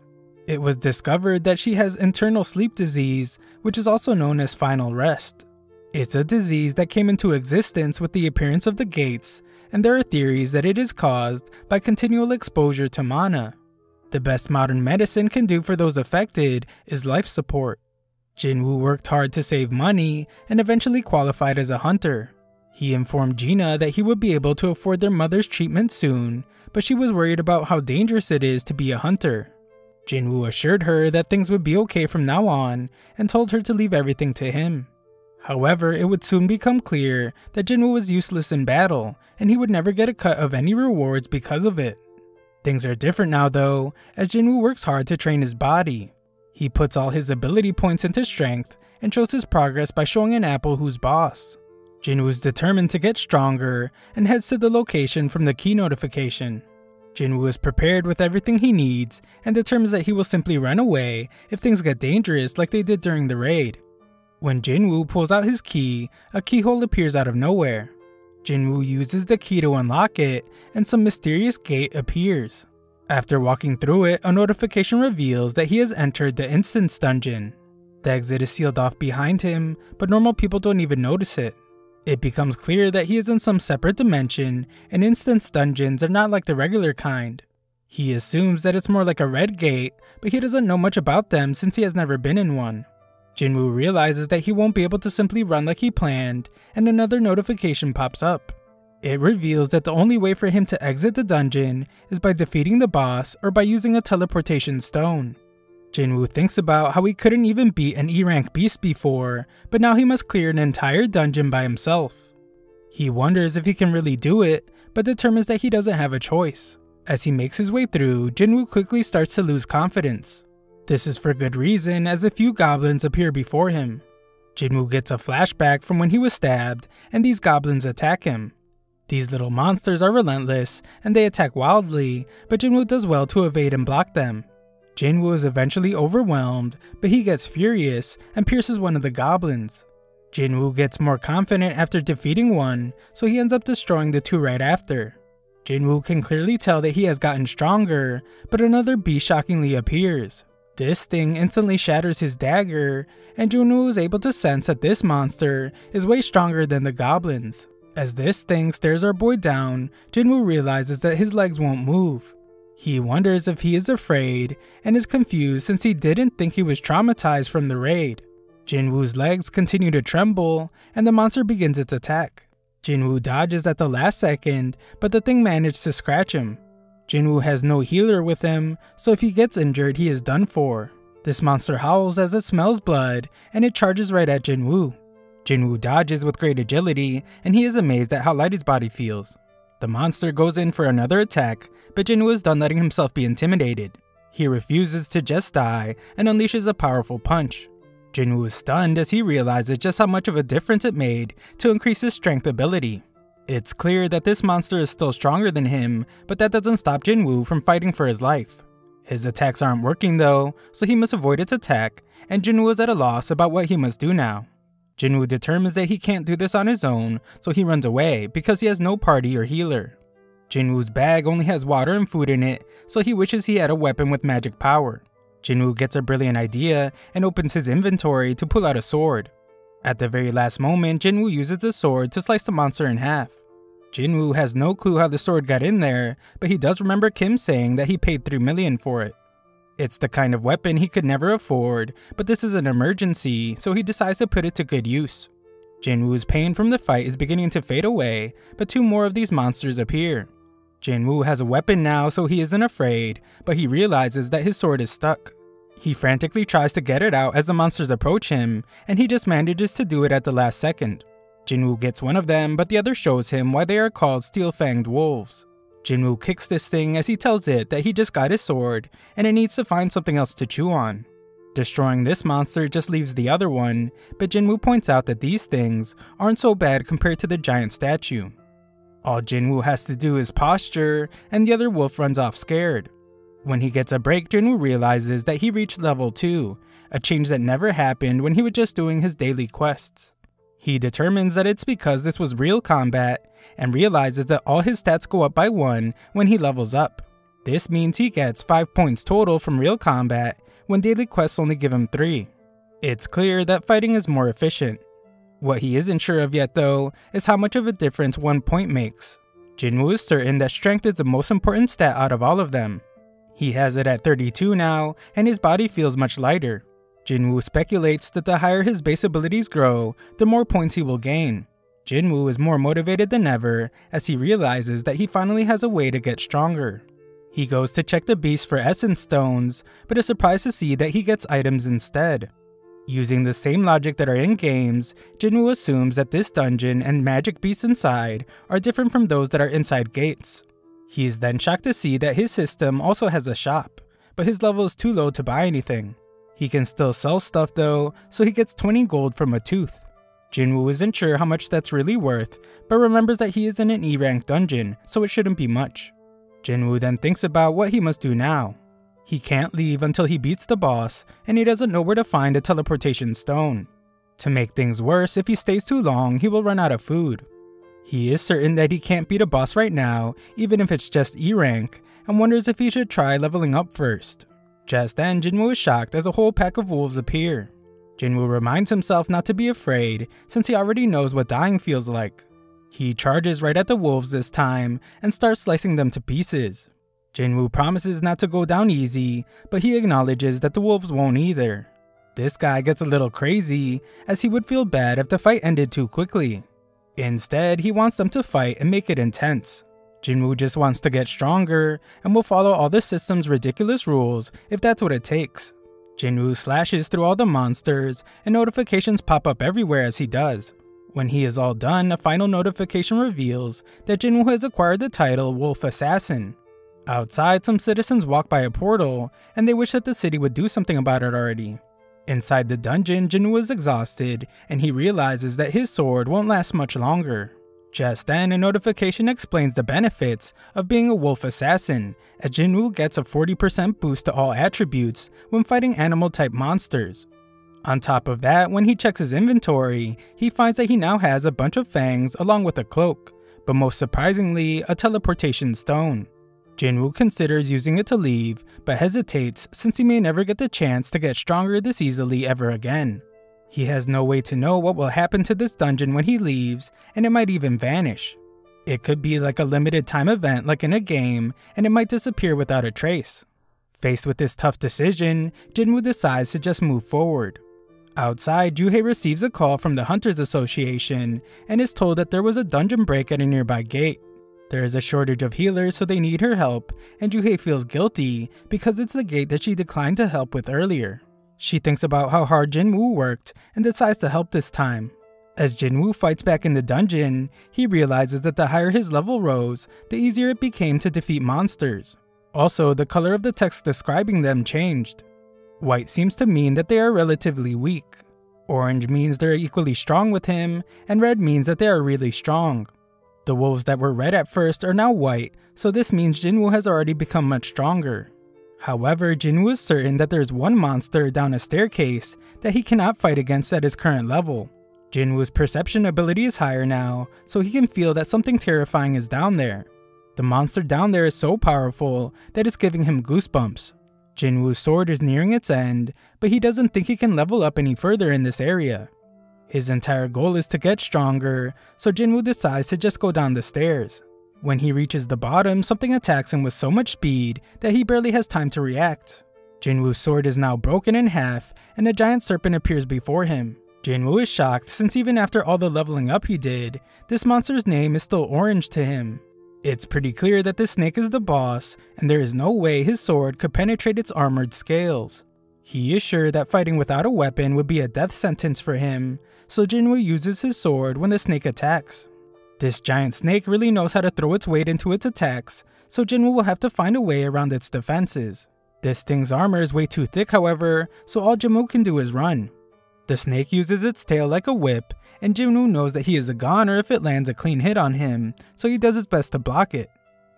It was discovered that she has internal sleep disease, which is also known as final rest. It's a disease that came into existence with the appearance of the gates, and there are theories that it is caused by continual exposure to mana. The best modern medicine can do for those affected is life support. Jinwoo worked hard to save money and eventually qualified as a hunter. He informed Gina that he would be able to afford their mother's treatment soon, but she was worried about how dangerous it is to be a hunter. Jinwoo assured her that things would be okay from now on and told her to leave everything to him. However, it would soon become clear that Jinwoo was useless in battle, and he would never get a cut of any rewards because of it. Things are different now though, as Jinwoo works hard to train his body. He puts all his ability points into strength and shows his progress by showing an apple who's boss. Jinwoo is determined to get stronger and heads to the location from the key notification. Jinwoo is prepared with everything he needs and determines that he will simply run away if things get dangerous like they did during the raid. When Jinwoo pulls out his key, a keyhole appears out of nowhere. Jinwoo uses the key to unlock it, and some mysterious gate appears. After walking through it, a notification reveals that he has entered the Instance Dungeon. The exit is sealed off behind him, but normal people don't even notice it. It becomes clear that he is in some separate dimension, and Instance Dungeons are not like the regular kind. He assumes that it's more like a red gate, but he doesn't know much about them since he has never been in one. Jinwoo realizes that he won't be able to simply run like he planned, and another notification pops up. It reveals that the only way for him to exit the dungeon is by defeating the boss or by using a teleportation stone. Jinwoo thinks about how he couldn't even beat an E-rank beast before, but now he must clear an entire dungeon by himself. He wonders if he can really do it, but determines that he doesn't have a choice. As he makes his way through, Jinwoo quickly starts to lose confidence. This is for good reason, as a few goblins appear before him. Jinwoo gets a flashback from when he was stabbed, and these goblins attack him. These little monsters are relentless, and they attack wildly, but Jinwoo does well to evade and block them. Jinwoo is eventually overwhelmed, but he gets furious and pierces one of the goblins. Jinwoo gets more confident after defeating one, so he ends up destroying the two right after. Jinwoo can clearly tell that he has gotten stronger, but another beast shockingly appears. This thing instantly shatters his dagger, and Jinwoo is able to sense that this monster is way stronger than the goblins. As this thing stares our boy down, Jinwoo realizes that his legs won't move. He wonders if he is afraid, and is confused since he didn't think he was traumatized from the raid. Jinwoo's legs continue to tremble, and the monster begins its attack. Jinwoo dodges at the last second, but the thing managed to scratch him. Jinwoo has no healer with him, so if he gets injured, he is done for. This monster howls as it smells blood, and it charges right at Jinwoo. Jinwoo dodges with great agility, and he is amazed at how light his body feels. The monster goes in for another attack, but Jinwoo is done letting himself be intimidated. He refuses to just die, and unleashes a powerful punch. Jinwoo is stunned as he realizes just how much of a difference it made to increase his strength ability. It's clear that this monster is still stronger than him, but that doesn't stop Jinwoo from fighting for his life. His attacks aren't working though, so he must avoid its attack, and Jinwoo is at a loss about what he must do now. Jinwoo determines that he can't do this on his own, so he runs away because he has no party or healer. Jinwoo's bag only has water and food in it, so he wishes he had a weapon with magic power. Jinwoo gets a brilliant idea and opens his inventory to pull out a sword. At the very last moment, Jinwoo uses the sword to slice the monster in half. Jinwoo has no clue how the sword got in there, but he does remember Kim saying that he paid 3 million for it. It's the kind of weapon he could never afford, but this is an emergency, so he decides to put it to good use. Jinwoo's pain from the fight is beginning to fade away, but 2 more of these monsters appear. Jinwoo has a weapon now, so he isn't afraid, but he realizes that his sword is stuck. He frantically tries to get it out as the monsters approach him, and he just manages to do it at the last second. Jinwoo gets one of them, but the other shows him why they are called steel-fanged wolves. Jinwoo kicks this thing as he tells it that he just got his sword, and it needs to find something else to chew on. Destroying this monster just leaves the other one, but Jinwoo points out that these things aren't so bad compared to the giant statue. All Jinwoo has to do is posture, and the other wolf runs off scared. When he gets a break, Jinwoo realizes that he reached level 2, a change that never happened when he was just doing his daily quests. He determines that it's because this was real combat, and realizes that all his stats go up by 1 when he levels up. This means he gets 5 points total from real combat, when daily quests only give him 3. It's clear that fighting is more efficient. What he isn't sure of yet though, is how much of a difference 1 point makes. Jinwoo is certain that strength is the most important stat out of all of them. He has it at 32 now, and his body feels much lighter. Jinwoo speculates that the higher his base abilities grow, the more points he will gain. Jinwoo is more motivated than ever, as he realizes that he finally has a way to get stronger. He goes to check the beast for essence stones, but is surprised to see that he gets items instead. Using the same logic that are in games, Jinwoo assumes that this dungeon and magic beasts inside are different from those that are inside gates. He is then shocked to see that his system also has a shop, but his level is too low to buy anything. He can still sell stuff though, so he gets 20 gold from a tooth. Jinwoo isn't sure how much that's really worth, but remembers that he is in an E-rank dungeon, so it shouldn't be much. Jinwoo then thinks about what he must do now. He can't leave until he beats the boss, and he doesn't know where to find a teleportation stone. To make things worse, if he stays too long, he will run out of food. He is certain that he can't beat a boss right now, even if it's just E rank, and wonders if he should try leveling up first. Just then, Jinwoo is shocked as a whole pack of wolves appear. Jinwoo reminds himself not to be afraid, since he already knows what dying feels like. He charges right at the wolves this time, and starts slicing them to pieces. Jinwoo promises not to go down easy, but he acknowledges that the wolves won't either. This guy gets a little crazy, as he would feel bad if the fight ended too quickly. Instead, he wants them to fight and make it intense. Jinwoo just wants to get stronger, and will follow all the system's ridiculous rules if that's what it takes. Jinwoo slashes through all the monsters, and notifications pop up everywhere as he does. When he is all done, a final notification reveals that Jinwoo has acquired the title Wolf Assassin. Outside, some citizens walk by a portal, and they wish that the city would do something about it already. Inside the dungeon, Jinwoo is exhausted, and he realizes that his sword won't last much longer. Just then, a notification explains the benefits of being a wolf assassin, as Jinwoo gets a 40% boost to all attributes when fighting animal-type monsters. On top of that, when he checks his inventory, he finds that he now has a bunch of fangs along with a cloak, but most surprisingly, a teleportation stone. Jinwoo considers using it to leave, but hesitates since he may never get the chance to get stronger this easily ever again. He has no way to know what will happen to this dungeon when he leaves, and it might even vanish. It could be like a limited time event like in a game, and it might disappear without a trace. Faced with this tough decision, Jinwoo decides to just move forward. Outside, Juhei receives a call from the Hunters Association, and is told that there was a dungeon break at a nearby gate. There is a shortage of healers, so they need her help, and Juhei feels guilty because it's the gate that she declined to help with earlier. She thinks about how hard Jinwoo worked and decides to help this time. As Jinwoo fights back in the dungeon, he realizes that the higher his level rose, the easier it became to defeat monsters. Also, the color of the text describing them changed. White seems to mean that they are relatively weak. Orange means they're equally strong with him, and red means that they are really strong. The wolves that were red at first are now white, so this means Jinwoo has already become much stronger. However, Jinwoo is certain that there's one monster down a staircase that he cannot fight against at his current level. Jinwoo's perception ability is higher now, so he can feel that something terrifying is down there. The monster down there is so powerful that it's giving him goosebumps. Jinwoo's sword is nearing its end, but he doesn't think he can level up any further in this area. His entire goal is to get stronger, so Jinwoo decides to just go down the stairs. When he reaches the bottom, something attacks him with so much speed that he barely has time to react. Jinwoo's sword is now broken in half, and a giant serpent appears before him. Jinwoo is shocked since even after all the leveling up he did, this monster's name is still orange to him. It's pretty clear that this snake is the boss, and there is no way his sword could penetrate its armored scales. He is sure that fighting without a weapon would be a death sentence for him, so Jinwoo uses his sword when the snake attacks. This giant snake really knows how to throw its weight into its attacks, so Jinwoo will have to find a way around its defenses. This thing's armor is way too thick, however, so all Jinwoo can do is run. The snake uses its tail like a whip, and Jinwoo knows that he is a goner if it lands a clean hit on him, so he does his best to block it.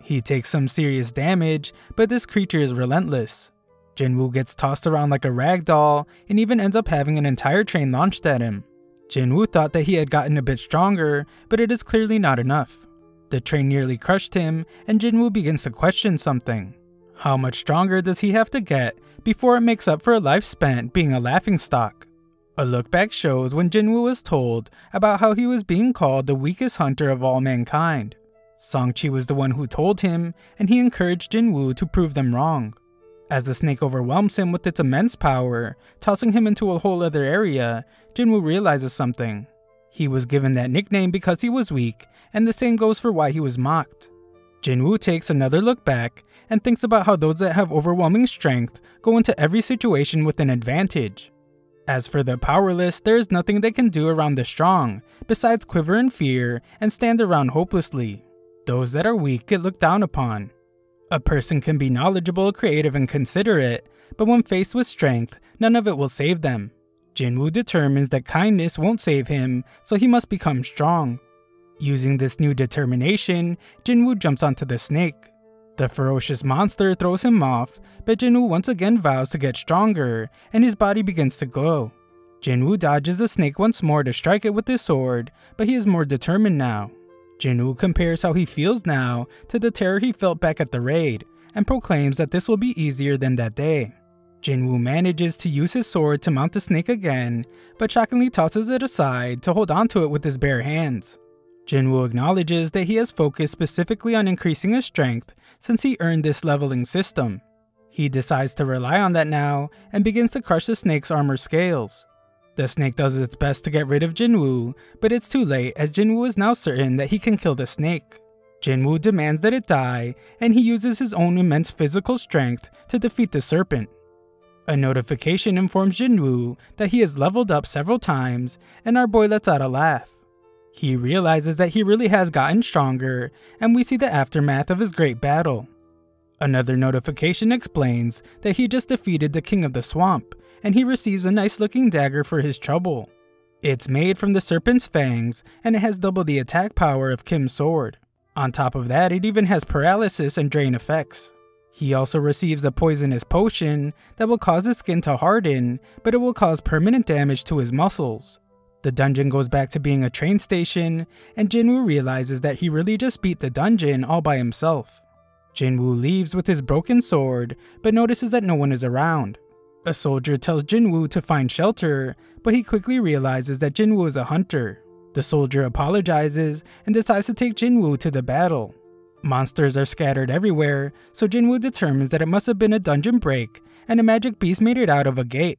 He takes some serious damage, but this creature is relentless. Jinwoo gets tossed around like a rag doll, and even ends up having an entire train launched at him. Jinwoo thought that he had gotten a bit stronger, but it is clearly not enough. The train nearly crushed him, and Jinwoo begins to question something. How much stronger does he have to get before it makes up for a life spent being a laughingstock? A look back shows when Jinwoo was told about how he was being called the weakest hunter of all mankind. Songchi was the one who told him, and he encouraged Jinwoo to prove them wrong. As the snake overwhelms him with its immense power, tossing him into a whole other area, Jinwoo realizes something. He was given that nickname because he was weak, and the same goes for why he was mocked. Jinwoo takes another look back, and thinks about how those that have overwhelming strength go into every situation with an advantage. As for the powerless, there is nothing they can do around the strong, besides quiver in fear and stand around hopelessly. Those that are weak get looked down upon. A person can be knowledgeable, creative, and considerate, but when faced with strength, none of it will save them. Jinwoo determines that kindness won't save him, so he must become strong. Using this new determination, Jinwoo jumps onto the snake. The ferocious monster throws him off, but Jinwoo once again vows to get stronger, and his body begins to glow. Jinwoo dodges the snake once more to strike it with his sword, but he is more determined now. Jinwoo compares how he feels now to the terror he felt back at the raid, and proclaims that this will be easier than that day. Jinwoo manages to use his sword to mount the snake again, but shockingly tosses it aside to hold onto it with his bare hands. Jinwoo acknowledges that he has focused specifically on increasing his strength since he earned this leveling system. He decides to rely on that now and begins to crush the snake's armor scales. The snake does its best to get rid of Jinwoo, but it's too late as Jinwoo is now certain that he can kill the snake. Jinwoo demands that it die, and he uses his own immense physical strength to defeat the serpent. A notification informs Jinwoo that he has leveled up several times, and our boy lets out a laugh. He realizes that he really has gotten stronger, and we see the aftermath of his great battle. Another notification explains that he just defeated the king of the swamp, and he receives a nice looking dagger for his trouble. It's made from the serpent's fangs, and it has double the attack power of Kim's sword. On top of that, it even has paralysis and drain effects. He also receives a poisonous potion that will cause his skin to harden, but it will cause permanent damage to his muscles. The dungeon goes back to being a train station, and Jinwoo realizes that he really just beat the dungeon all by himself. Jinwoo leaves with his broken sword, but notices that no one is around. A soldier tells Jinwoo to find shelter, but he quickly realizes that Jinwoo is a hunter. The soldier apologizes and decides to take Jinwoo to the battle. Monsters are scattered everywhere, so Jinwoo determines that it must have been a dungeon break, and a magic beast made it out of a gate.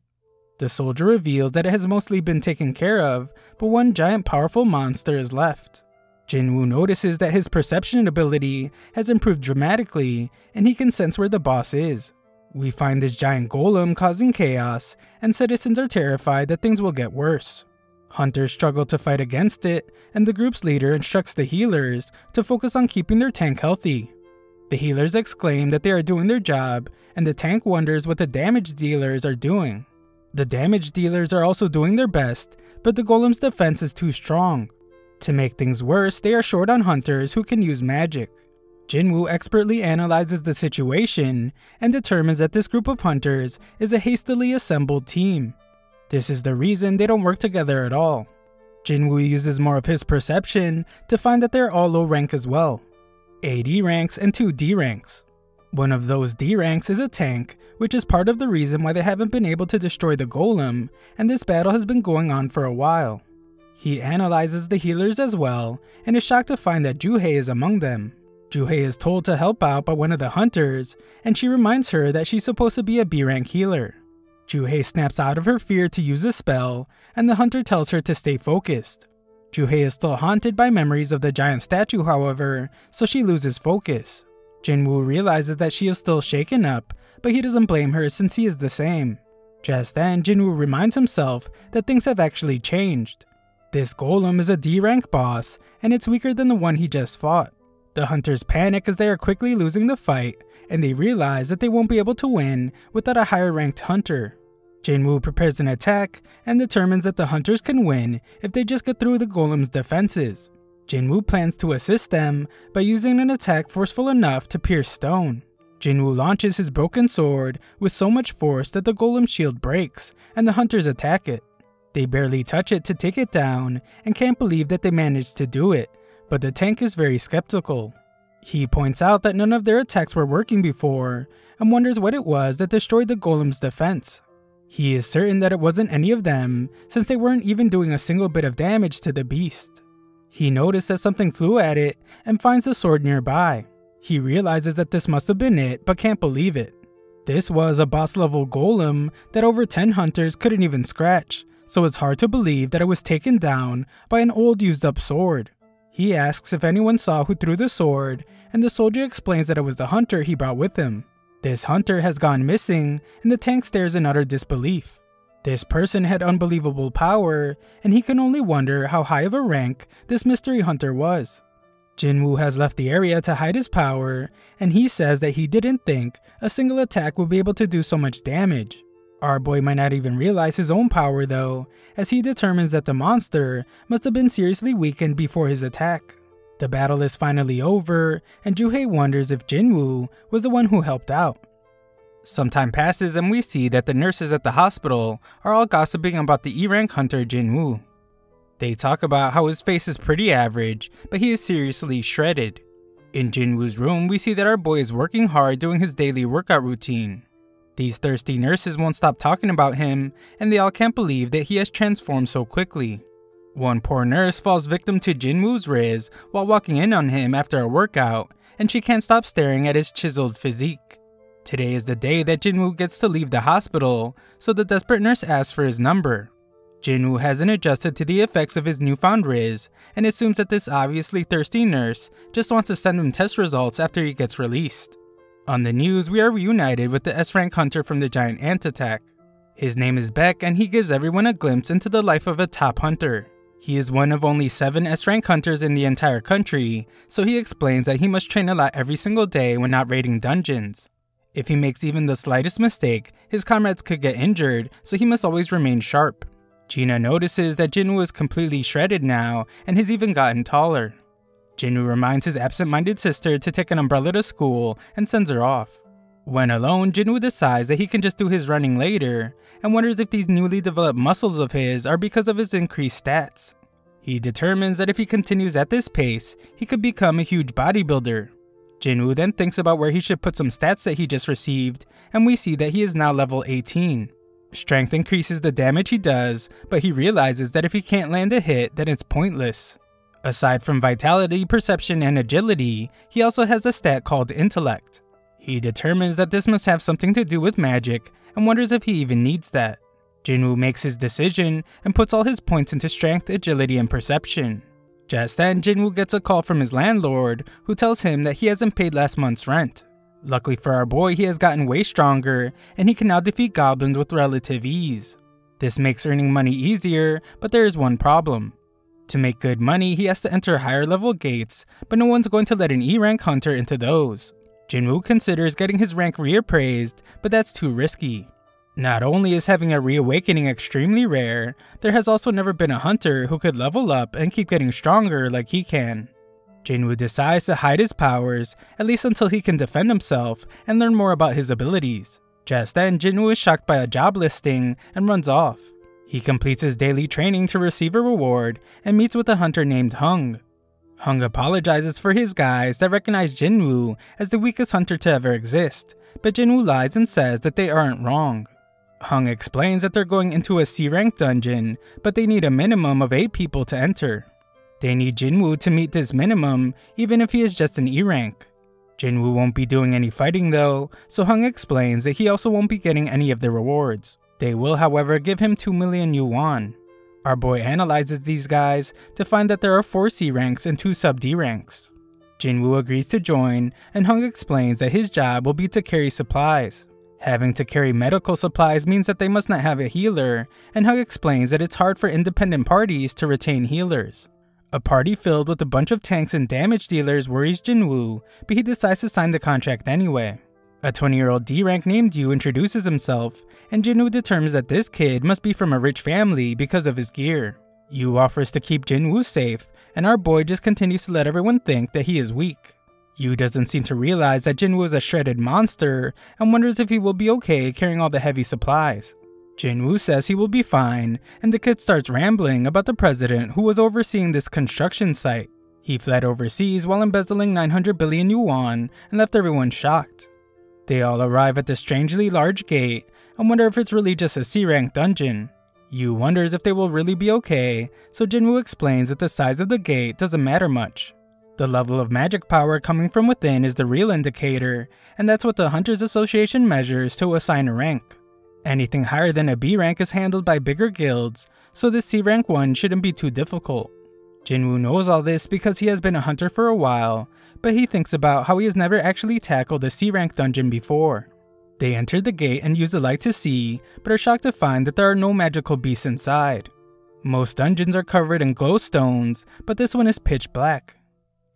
The soldier reveals that it has mostly been taken care of, but one giant powerful monster is left. Jinwoo notices that his perception ability has improved dramatically, and he can sense where the boss is. We find this giant golem causing chaos, and citizens are terrified that things will get worse. Hunters struggle to fight against it, and the group's leader instructs the healers to focus on keeping their tank healthy. The healers exclaim that they are doing their job, and the tank wonders what the damage dealers are doing. The damage dealers are also doing their best, but the golem's defense is too strong. To make things worse, they are short on hunters who can use magic. Jinwoo expertly analyzes the situation and determines that this group of hunters is a hastily assembled team. This is the reason they don't work together at all. Jinwoo uses more of his perception to find that they're all low rank as well. 8 E ranks and 2 D ranks. One of those D ranks is a tank, which is part of the reason why they haven't been able to destroy the golem, and this battle has been going on for a while. He analyzes the healers as well, and is shocked to find that Juhei is among them. Juhei is told to help out by one of the hunters, and she reminds her that she's supposed to be a B rank healer. Juhei snaps out of her fear to use a spell, and the hunter tells her to stay focused. Juhei is still haunted by memories of the giant statue, however, so she loses focus. Jinwoo realizes that she is still shaken up, but he doesn't blame her since he is the same. Just then, Jinwoo reminds himself that things have actually changed. This golem is a D rank boss, and it's weaker than the one he just fought. The hunters panic as they are quickly losing the fight, and they realize that they won't be able to win without a higher ranked hunter. Jinwoo prepares an attack and determines that the hunters can win if they just get through the golem's defenses. Jinwoo plans to assist them by using an attack forceful enough to pierce stone. Jinwoo launches his broken sword with so much force that the golem's shield breaks and the hunters attack it. They barely touch it to take it down and can't believe that they managed to do it, but the tank is very skeptical. He points out that none of their attacks were working before and wonders what it was that destroyed the golem's defense. He is certain that it wasn't any of them, since they weren't even doing a single bit of damage to the beast. He noticed that something flew at it and finds the sword nearby. He realizes that this must have been it, but can't believe it. This was a boss level golem that over 10 hunters couldn't even scratch, so it's hard to believe that it was taken down by an old used up sword. He asks if anyone saw who threw the sword, and the soldier explains that it was the hunter he brought with him. This hunter has gone missing, and the tank stares in utter disbelief. This person had unbelievable power, and he can only wonder how high of a rank this mystery hunter was. Jinwoo has left the area to hide his power, and he says that he didn't think a single attack would be able to do so much damage. Our boy might not even realize his own power though, as he determines that the monster must have been seriously weakened before his attack. The battle is finally over, and Juhei wonders if Jinwoo was the one who helped out. Some time passes and we see that the nurses at the hospital are all gossiping about the E rank hunter Jinwoo. They talk about how his face is pretty average, but he is seriously shredded. In Jinwoo's room, we see that our boy is working hard doing his daily workout routine. These thirsty nurses won't stop talking about him, and they all can't believe that he has transformed so quickly. One poor nurse falls victim to Jinwoo's riz while walking in on him after a workout, and she can't stop staring at his chiseled physique. Today is the day that Jinwoo gets to leave the hospital, so the desperate nurse asks for his number. Jinwoo hasn't adjusted to the effects of his newfound riz, and assumes that this obviously thirsty nurse just wants to send him test results after he gets released. On the news, we are reunited with the S-rank hunter from the giant ant attack. His name is Beck, and he gives everyone a glimpse into the life of a top hunter. He is one of only 7 S-rank hunters in the entire country, so he explains that he must train a lot every single day when not raiding dungeons. If he makes even the slightest mistake, his comrades could get injured, so he must always remain sharp. Gina notices that Jinwoo is completely shredded now, and has even gotten taller. Jinwoo reminds his absent-minded sister to take an umbrella to school and sends her off. When alone, Jinwoo decides that he can just do his running later, and wonders if these newly developed muscles of his are because of his increased stats. He determines that if he continues at this pace, he could become a huge bodybuilder. Jinwoo then thinks about where he should put some stats that he just received, and we see that he is now level 18. Strength increases the damage he does, but he realizes that if he can't land a hit, then it's pointless. Aside from vitality, perception, and agility, he also has a stat called intellect. He determines that this must have something to do with magic, and wonders if he even needs that. Jinwoo makes his decision, and puts all his points into strength, agility, and perception. Just then, Jinwoo gets a call from his landlord, who tells him that he hasn't paid last month's rent. Luckily for our boy, he has gotten way stronger, and he can now defeat goblins with relative ease. This makes earning money easier, but there is one problem. To make good money, he has to enter higher level gates, but no one's going to let an E-rank hunter into those. Jinwoo considers getting his rank reappraised, but that's too risky. Not only is having a reawakening extremely rare, there has also never been a hunter who could level up and keep getting stronger like he can. Jinwoo decides to hide his powers, at least until he can defend himself and learn more about his abilities. Just then, Jinwoo is shocked by a job listing and runs off. He completes his daily training to receive a reward and meets with a hunter named Hung. Hung apologizes for his guys that recognize Jinwoo as the weakest hunter to ever exist, but Jinwoo lies and says that they aren't wrong. Hung explains that they're going into a C-rank dungeon, but they need a minimum of 8 people to enter. They need Jinwoo to meet this minimum, even if he is just an E-rank. Jinwoo won't be doing any fighting though, so Hung explains that he also won't be getting any of the rewards. They will, however, give him 2 million yuan. Our boy analyzes these guys to find that there are 4 C ranks and 2 sub-D ranks. Jinwoo agrees to join, and Hung explains that his job will be to carry supplies. Having to carry medical supplies means that they must not have a healer, and Hung explains that it's hard for independent parties to retain healers. A party filled with a bunch of tanks and damage dealers worries Jinwoo, but he decides to sign the contract anyway. A 20-year-old D-rank named Yu introduces himself, and Jinwoo determines that this kid must be from a rich family because of his gear. Yu offers to keep Jinwoo safe, and our boy just continues to let everyone think that he is weak. Yu doesn't seem to realize that Jinwoo is a shredded monster, and wonders if he will be okay carrying all the heavy supplies. Jinwoo says he will be fine, and the kid starts rambling about the president who was overseeing this construction site. He fled overseas while embezzling 900 billion yuan and left everyone shocked. They all arrive at the strangely large gate and wonder if it's really just a C-rank dungeon. Yu wonders if they will really be okay, so Jinwoo explains that the size of the gate doesn't matter much. The level of magic power coming from within is the real indicator, and that's what the Hunters Association measures to assign a rank. Anything higher than a B rank is handled by bigger guilds, so this C rank one shouldn't be too difficult. Jinwoo knows all this because he has been a hunter for a while, but he thinks about how he has never actually tackled a C rank dungeon before. They enter the gate and use the light to see, but are shocked to find that there are no magical beasts inside. Most dungeons are covered in glowstones, but this one is pitch black.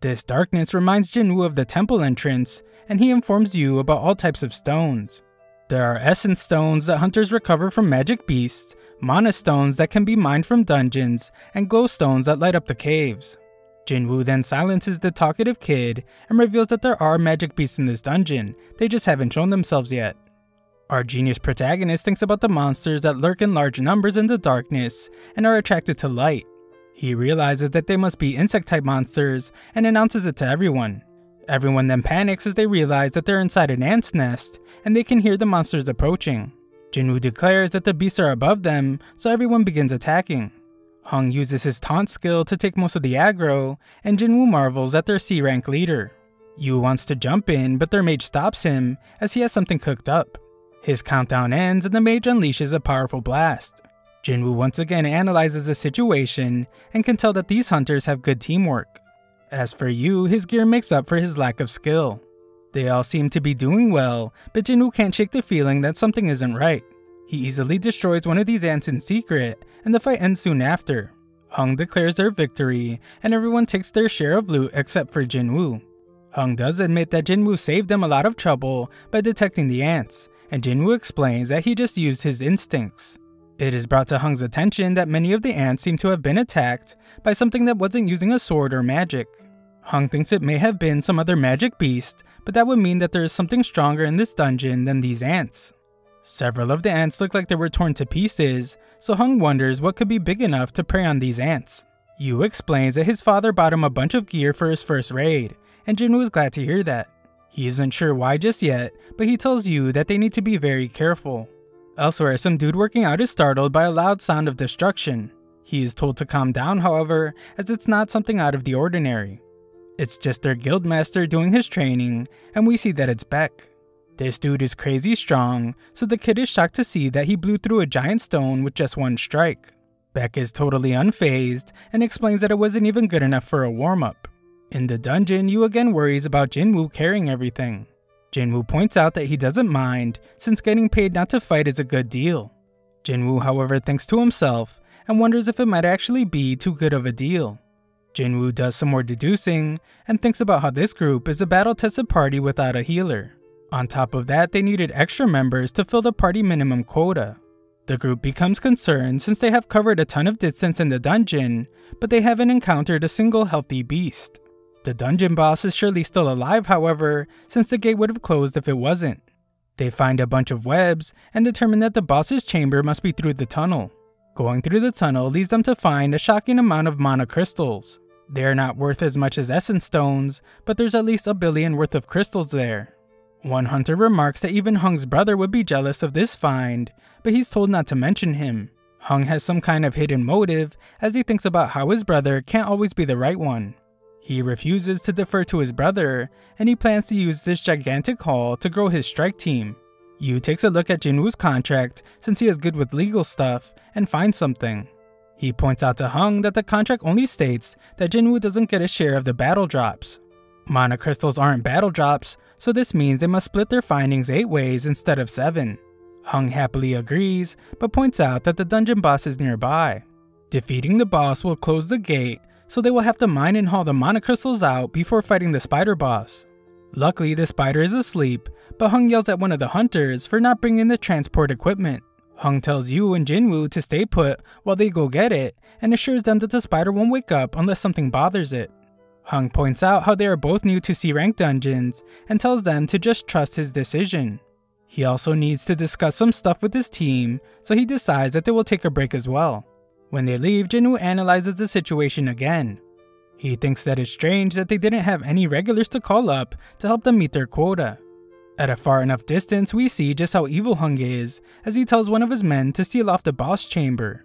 This darkness reminds Jinwoo of the temple entrance, and he informs Yu about all types of stones. There are essence stones that hunters recover from magic beasts, mana stones that can be mined from dungeons, and glowstones that light up the caves. Jinwoo then silences the talkative kid and reveals that there are magic beasts in this dungeon, they just haven't shown themselves yet. Our genius protagonist thinks about the monsters that lurk in large numbers in the darkness and are attracted to light. He realizes that they must be insect-type monsters and announces it to everyone. Everyone then panics as they realize that they're inside an ant's nest and they can hear the monsters approaching. Jinwoo declares that the beasts are above them, so everyone begins attacking. Hong uses his taunt skill to take most of the aggro, and Jinwoo marvels at their C-rank leader. Yu wants to jump in, but their mage stops him as he has something cooked up. His countdown ends and the mage unleashes a powerful blast. Jinwoo once again analyzes the situation and can tell that these hunters have good teamwork. As for Yu, his gear makes up for his lack of skill. They all seem to be doing well, but Jinwoo can't shake the feeling that something isn't right. He easily destroys one of these ants in secret, and the fight ends soon after. Hong declares their victory, and everyone takes their share of loot except for Jinwoo. Hong does admit that Jinwoo saved them a lot of trouble by detecting the ants, and Jinwoo explains that he just used his instincts. It is brought to Hong's attention that many of the ants seem to have been attacked by something that wasn't using a sword or magic. Hong thinks it may have been some other magic beast, but that would mean that there is something stronger in this dungeon than these ants. Several of the ants look like they were torn to pieces, so Hong wonders what could be big enough to prey on these ants. Yu explains that his father bought him a bunch of gear for his first raid, and Jinwoo is glad to hear that. He isn't sure why just yet, but he tells Yu that they need to be very careful. Elsewhere, some dude working out is startled by a loud sound of destruction. He is told to calm down, however, as it's not something out of the ordinary. It's just their guildmaster doing his training, and we see that it's Beck. This dude is crazy strong, so the kid is shocked to see that he blew through a giant stone with just one strike. Beck is totally unfazed and explains that it wasn't even good enough for a warm-up. In the dungeon, Yu again worries about Jinwoo carrying everything. Jinwoo points out that he doesn't mind, since getting paid not to fight is a good deal. Jinwoo, however, thinks to himself and wonders if it might actually be too good of a deal. Jinwoo does some more deducing and thinks about how this group is a battle-tested party without a healer. On top of that, they needed extra members to fill the party minimum quota. The group becomes concerned since they have covered a ton of distance in the dungeon, but they haven't encountered a single healthy beast. The dungeon boss is surely still alive, however, since the gate would have closed if it wasn't. They find a bunch of webs and determine that the boss's chamber must be through the tunnel. Going through the tunnel leads them to find a shocking amount of mana crystals. They are not worth as much as essence stones, but there's at least 1 billion worth of crystals there. One hunter remarks that even Hong's brother would be jealous of this find, but he's told not to mention him. Hong has some kind of hidden motive as he thinks about how his brother can't always be the right one. He refuses to defer to his brother, and he plans to use this gigantic haul to grow his strike team. Yu takes a look at Jinwoo's contract since he is good with legal stuff and finds something. He points out to Hong that the contract only states that Jinwoo doesn't get a share of the battle drops. Mana crystals aren't battle drops, so this means they must split their findings 8 ways instead of 7. Hong happily agrees, but points out that the dungeon boss is nearby. Defeating the boss will close the gate, so they will have to mine and haul the mana crystals out before fighting the spider boss. Luckily, the spider is asleep, but Hong yells at one of the hunters for not bringing the transport equipment. Hong tells Yu and Jinwoo to stay put while they go get it, and assures them that the spider won't wake up unless something bothers it. Hong points out how they are both new to C-rank dungeons, and tells them to just trust his decision. He also needs to discuss some stuff with his team, so he decides that they will take a break as well. When they leave, Jinwoo analyzes the situation again. He thinks that it's strange that they didn't have any regulars to call up to help them meet their quota. At a far enough distance, we see just how evil Hong is, as he tells one of his men to seal off the boss chamber.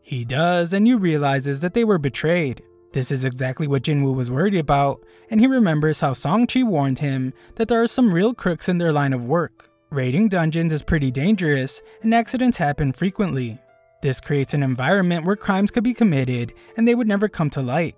He does, and Yu realizes that they were betrayed. This is exactly what Jinwoo was worried about, and he remembers how Song-chi warned him that there are some real crooks in their line of work. Raiding dungeons is pretty dangerous, and accidents happen frequently. This creates an environment where crimes could be committed, and they would never come to light.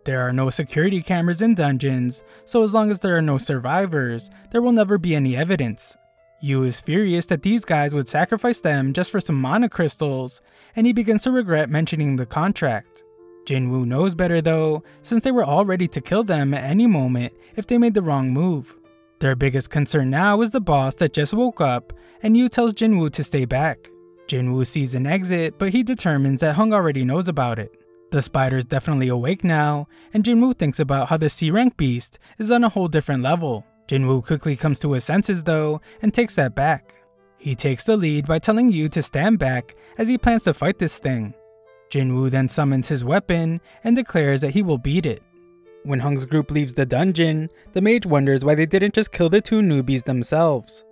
There are no security cameras in dungeons, so as long as there are no survivors, there will never be any evidence. Yu is furious that these guys would sacrifice them just for some mana crystals, and he begins to regret mentioning the contract. Jinwoo knows better though, since they were all ready to kill them at any moment if they made the wrong move. Their biggest concern now is the boss that just woke up, and Yu tells Jinwoo to stay back. Jinwoo sees an exit, but he determines that Hong already knows about it. The spider is definitely awake now, and Jinwoo thinks about how the C-rank beast is on a whole different level. Jinwoo quickly comes to his senses though, and takes that back. He takes the lead by telling Yu to stand back as he plans to fight this thing. Jinwoo then summons his weapon and declares that he will beat it. When Hung's group leaves the dungeon, the mage wonders why they didn't just kill the two newbies themselves.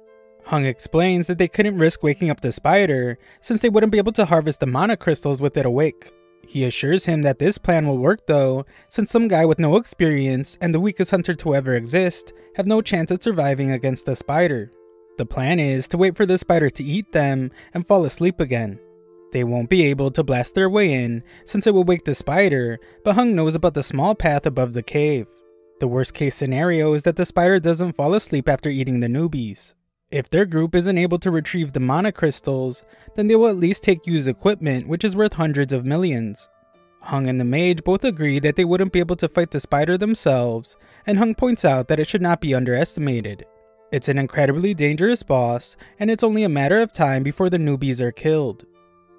Hung explains that they couldn't risk waking up the spider since they wouldn't be able to harvest the mana crystals with it awake. He assures him that this plan will work though, since some guy with no experience and the weakest hunter to ever exist have no chance at surviving against the spider. The plan is to wait for the spider to eat them and fall asleep again. They won't be able to blast their way in since it will wake the spider, but Hung knows about the small path above the cave. The worst case scenario is that the spider doesn't fall asleep after eating the newbies. If their group isn't able to retrieve the mana crystals, then they will at least take Yu's equipment, which is worth hundreds of millions. Hung and the mage both agree that they wouldn't be able to fight the spider themselves, and Hung points out that it should not be underestimated. It's an incredibly dangerous boss, and it's only a matter of time before the newbies are killed.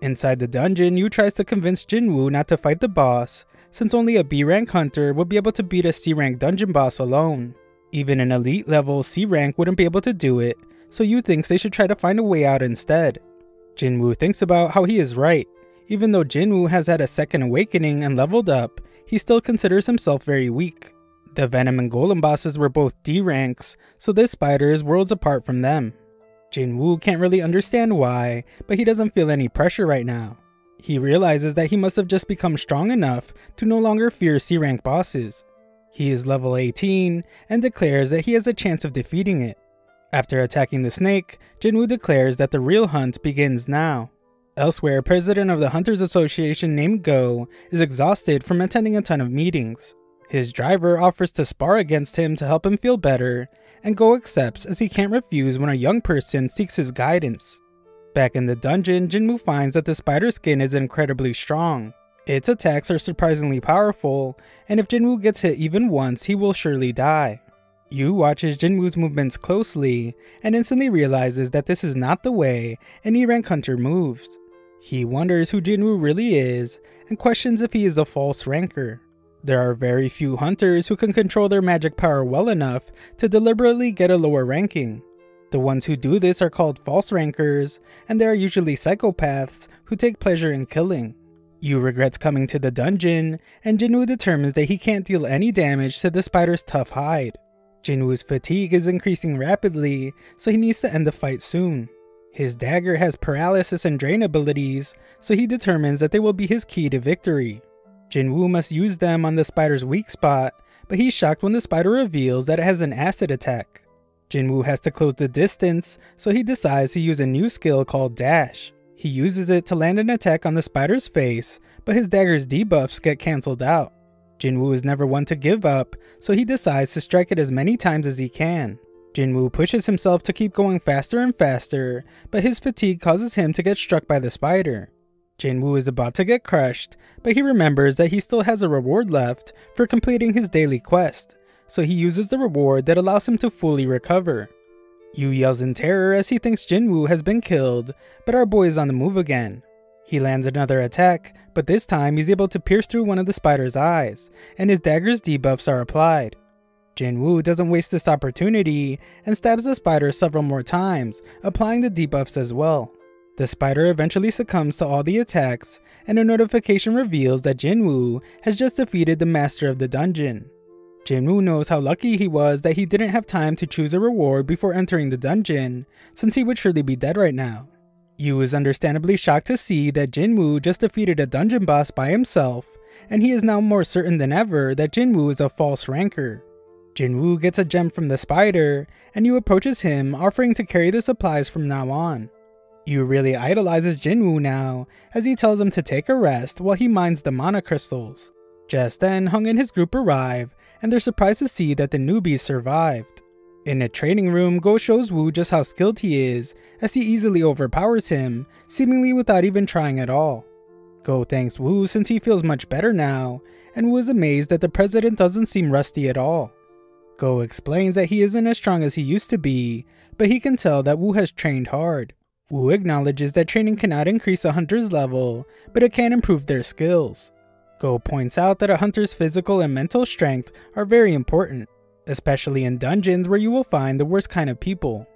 Inside the dungeon, Yu tries to convince Jinwoo not to fight the boss, since only a B rank hunter would be able to beat a C rank dungeon boss alone. Even an elite level C rank wouldn't be able to do it, so Yu thinks they should try to find a way out instead. Jinwoo thinks about how he is right. Even though Jinwoo has had a second awakening and leveled up, he still considers himself very weak. The Venom and Golem bosses were both D ranks, so this spider is worlds apart from them. Jinwoo can't really understand why, but he doesn't feel any pressure right now. He realizes that he must have just become strong enough to no longer fear C rank bosses. He is level 18 and declares that he has a chance of defeating it. After attacking the snake, Jinwoo declares that the real hunt begins now. Elsewhere, President of the Hunters Association named Go is exhausted from attending a ton of meetings. His driver offers to spar against him to help him feel better, and Go accepts as he can't refuse when a young person seeks his guidance. Back in the dungeon, Jinwoo finds that the spider skin is incredibly strong. Its attacks are surprisingly powerful, and if Jinwoo gets hit even once, he will surely die. Yu watches Jinwoo's movements closely, and instantly realizes that this is not the way an E-rank hunter moves. He wonders who Jinwoo really is, and questions if he is a false ranker. There are very few hunters who can control their magic power well enough to deliberately get a lower ranking. The ones who do this are called false rankers, and they are usually psychopaths who take pleasure in killing. Yu regrets coming to the dungeon, and Jinwoo determines that he can't deal any damage to the spider's tough hide. Jinwoo's fatigue is increasing rapidly, so he needs to end the fight soon. His dagger has paralysis and drain abilities, so he determines that they will be his key to victory. Jinwoo must use them on the spider's weak spot, but he's shocked when the spider reveals that it has an acid attack. Jinwoo has to close the distance, so he decides to use a new skill called Dash. He uses it to land an attack on the spider's face, but his dagger's debuffs get cancelled out. Jinwoo is never one to give up, so he decides to strike it as many times as he can. Jinwoo pushes himself to keep going faster and faster, but his fatigue causes him to get struck by the spider. Jinwoo is about to get crushed, but he remembers that he still has a reward left for completing his daily quest, so he uses the reward that allows him to fully recover. Yu yells in terror as he thinks Jinwoo has been killed, but our boy is on the move again. He lands another attack, but this time he's able to pierce through one of the spider's eyes, and his dagger's debuffs are applied. Jinwoo doesn't waste this opportunity and stabs the spider several more times, applying the debuffs as well. The spider eventually succumbs to all the attacks, and a notification reveals that Jinwoo has just defeated the master of the dungeon. Jinwoo knows how lucky he was that he didn't have time to choose a reward before entering the dungeon, since he would surely be dead right now. Yu is understandably shocked to see that Jinwoo just defeated a dungeon boss by himself, and he is now more certain than ever that Jinwoo is a false ranker. Jinwoo gets a gem from the spider, and Yu approaches him, offering to carry the supplies from now on. Yu really idolizes Jinwoo now, as he tells him to take a rest while he mines the mana crystals. Just then, Hung and his group arrive, and they're surprised to see that the newbies survived. In a training room, Go shows Woo just how skilled he is, as he easily overpowers him, seemingly without even trying at all. Go thanks Woo since he feels much better now, and Woo is amazed that the president doesn't seem rusty at all. Go explains that he isn't as strong as he used to be, but he can tell that Woo has trained hard. Woo acknowledges that training cannot increase a hunter's level, but it can improve their skills. Go points out that a hunter's physical and mental strength are very important, especially in dungeons where you will find the worst kind of people.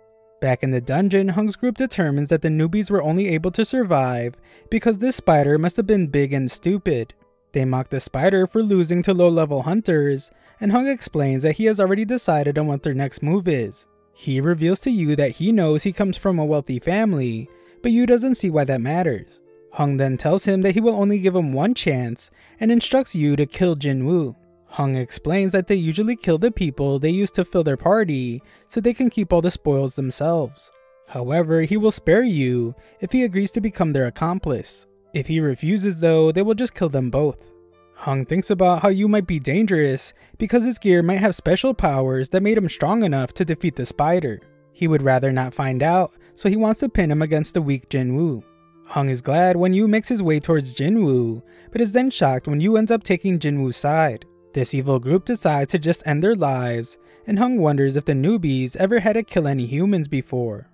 Back in the dungeon, Hung's group determines that the newbies were only able to survive because this spider must have been big and stupid. They mock the spider for losing to low-level hunters, and Hung explains that he has already decided on what their next move is. He reveals to Yu that he knows he comes from a wealthy family, but Yu doesn't see why that matters. Hung then tells him that he will only give him one chance and instructs Yu to kill Jinwoo. Hung explains that they usually kill the people they use to fill their party so they can keep all the spoils themselves. However, he will spare Yu if he agrees to become their accomplice. If he refuses though, they will just kill them both. Hung thinks about how Yu might be dangerous because his gear might have special powers that made him strong enough to defeat the spider. He would rather not find out, so he wants to pin him against the weak Jinwoo. Hung is glad when Yu makes his way towards Jinwoo, but is then shocked when Yu ends up taking Jinwoo's side. This evil group decides to just end their lives, and Hung wonders if the newbies ever had to kill any humans before.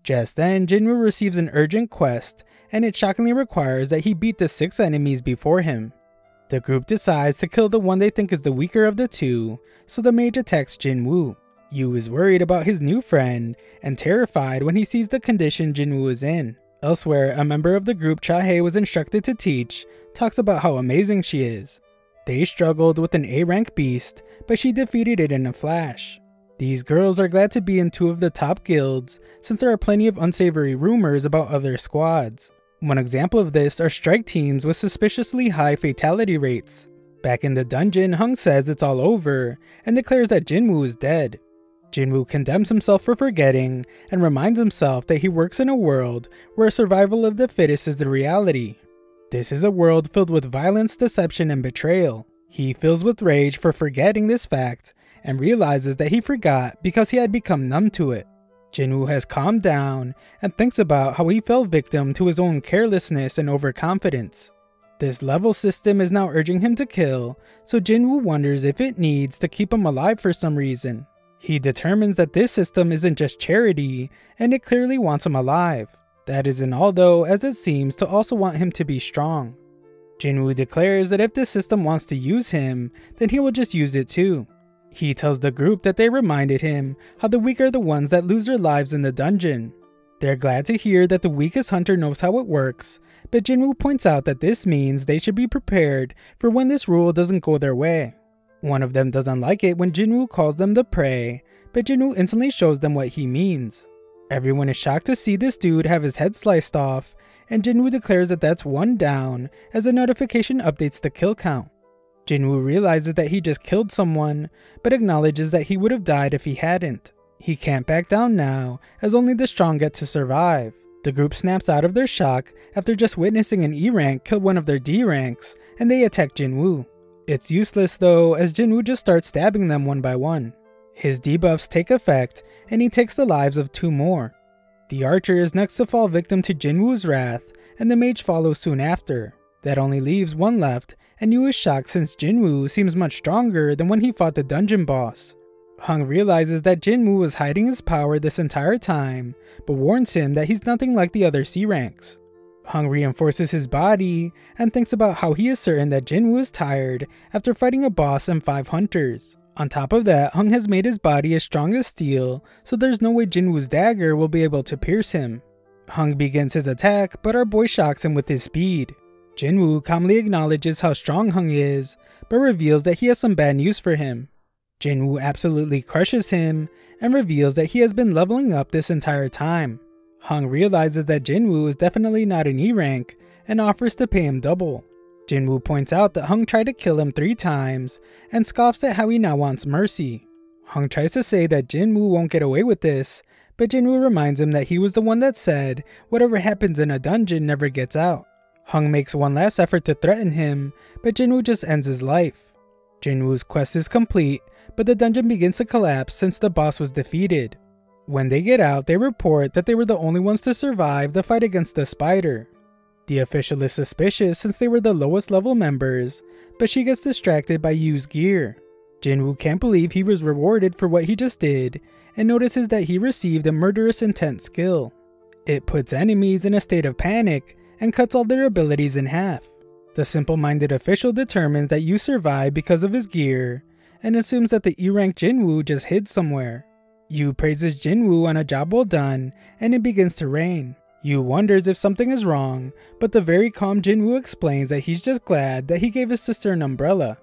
Just then, Jinwoo receives an urgent quest, and it shockingly requires that he beat the 6 enemies before him. The group decides to kill the one they think is the weaker of the two, so the mage attacks Jinwoo. Yu is worried about his new friend, and terrified when he sees the condition Jinwoo is in. Elsewhere, a member of the group Cha-hei was instructed to teach, talks about how amazing she is. They struggled with an A-rank beast, but she defeated it in a flash. These girls are glad to be in 2 of the top guilds, since there are plenty of unsavory rumors about other squads. One example of this are strike teams with suspiciously high fatality rates. Back in the dungeon, Hung says it's all over, and declares that Jinwoo is dead. Jinwoo condemns himself for forgetting, and reminds himself that he works in a world where survival of the fittest is the reality. This is a world filled with violence, deception, and betrayal. He fills with rage for forgetting this fact, and realizes that he forgot because he had become numb to it. Jinwoo has calmed down, and thinks about how he fell victim to his own carelessness and overconfidence. This level system is now urging him to kill, so Jinwoo wonders if it needs to keep him alive for some reason. He determines that this system isn't just charity, and it clearly wants him alive. That isn't all though, as it seems to also want him to be strong. Jinwoo declares that if this system wants to use him, then he will just use it too. He tells the group that they reminded him how the weak are the ones that lose their lives in the dungeon. They're glad to hear that the weakest hunter knows how it works, but Jinwoo points out that this means they should be prepared for when this rule doesn't go their way. One of them doesn't like it when Jinwoo calls them the prey, but Jinwoo instantly shows them what he means. Everyone is shocked to see this dude have his head sliced off, and Jinwoo declares that that's 1 down as a notification updates the kill count. Jinwoo realizes that he just killed someone, but acknowledges that he would have died if he hadn't. He can't back down now, as only the strong get to survive. The group snaps out of their shock after just witnessing an E rank kill one of their D ranks, and they attack Jinwoo. It's useless though, as Jinwoo just starts stabbing them one by one. His debuffs take effect, and he takes the lives of 2 more. The archer is next to fall victim to Jinwoo's wrath, and the mage follows soon after. That only leaves 1 left, and Yu is shocked since Jinwoo seems much stronger than when he fought the dungeon boss. Hung realizes that Jinwoo was hiding his power this entire time, but warns him that he's nothing like the other C ranks. Hung reinforces his body, and thinks about how he is certain that Jinwoo is tired after fighting a boss and 5 hunters. On top of that, Hung has made his body as strong as steel, so there's no way Jinwoo's dagger will be able to pierce him. Hung begins his attack, but our boy shocks him with his speed. Jinwoo calmly acknowledges how strong Hung is, but reveals that he has some bad news for him. Jinwoo absolutely crushes him, and reveals that he has been leveling up this entire time. Hung realizes that Jinwoo is definitely not an E rank, and offers to pay him double. Jinwoo points out that Hung tried to kill him 3 times, and scoffs at how he now wants mercy. Hung tries to say that Jinwoo won't get away with this, but Jinwoo reminds him that he was the one that said whatever happens in a dungeon never gets out. Hung makes one last effort to threaten him, but Jinwoo just ends his life. Jinwoo's quest is complete, but the dungeon begins to collapse since the boss was defeated. When they get out, they report that they were the only ones to survive the fight against the spider. The official is suspicious since they were the lowest level members, but she gets distracted by Yu's gear. Jinwoo can't believe he was rewarded for what he just did, and notices that he received a murderous intent skill. It puts enemies in a state of panic, and cuts all their abilities in half. The simple-minded official determines that Yu survived because of his gear, and assumes that the E-rank Jinwoo just hid somewhere. Yu praises Jinwoo on a job well done, and it begins to rain. Yu wonders if something is wrong, but the very calm Jinwoo explains that he's just glad that he gave his sister an umbrella.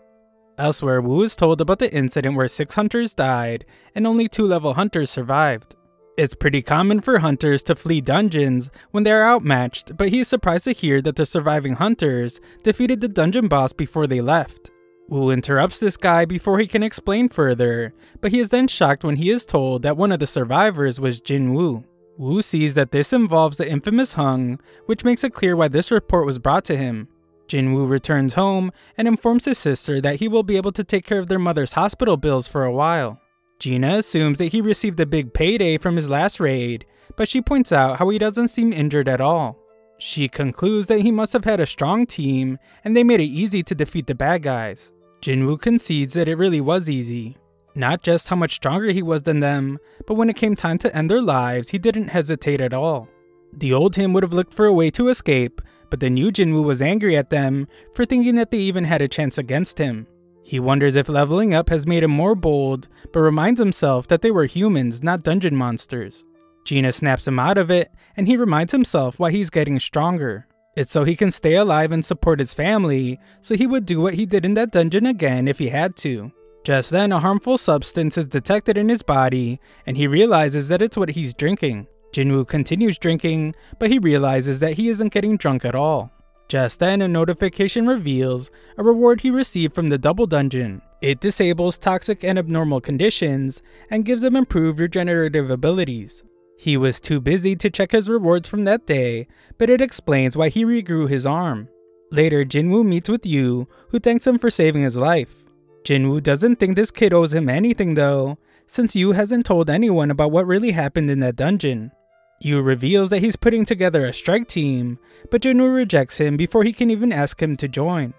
Elsewhere, Woo is told about the incident where 6 hunters died, and only 2 level hunters survived. It's pretty common for hunters to flee dungeons when they are outmatched, but he is surprised to hear that the surviving hunters defeated the dungeon boss before they left. Woo interrupts this guy before he can explain further, but he is then shocked when he is told that one of the survivors was Jinwoo. Woo sees that this involves the infamous Hung, which makes it clear why this report was brought to him. Jinwoo returns home and informs his sister that he will be able to take care of their mother's hospital bills for a while. Gina assumes that he received a big payday from his last raid, but she points out how he doesn't seem injured at all. She concludes that he must have had a strong team and they made it easy to defeat the bad guys. Jinwoo concedes that it really was easy. Not just how much stronger he was than them, but when it came time to end their lives, he didn't hesitate at all. The old him would have looked for a way to escape, but the new Jinwoo was angry at them for thinking that they even had a chance against him. He wonders if leveling up has made him more bold, but reminds himself that they were humans, not dungeon monsters. Gina snaps him out of it, and he reminds himself why he's getting stronger. It's so he can stay alive and support his family, so he would do what he did in that dungeon again if he had to. Just then, a harmful substance is detected in his body, and he realizes that it's what he's drinking. Jinwoo continues drinking, but he realizes that he isn't getting drunk at all. Just then, a notification reveals a reward he received from the double dungeon. It disables toxic and abnormal conditions, and gives him improved regenerative abilities. He was too busy to check his rewards from that day, but it explains why he regrew his arm. Later, Jinwoo meets with Yu, who thanks him for saving his life. Jinwoo doesn't think this kid owes him anything though, since Yu hasn't told anyone about what really happened in that dungeon. Yu reveals that he's putting together a strike team, but Jinwoo rejects him before he can even ask him to join.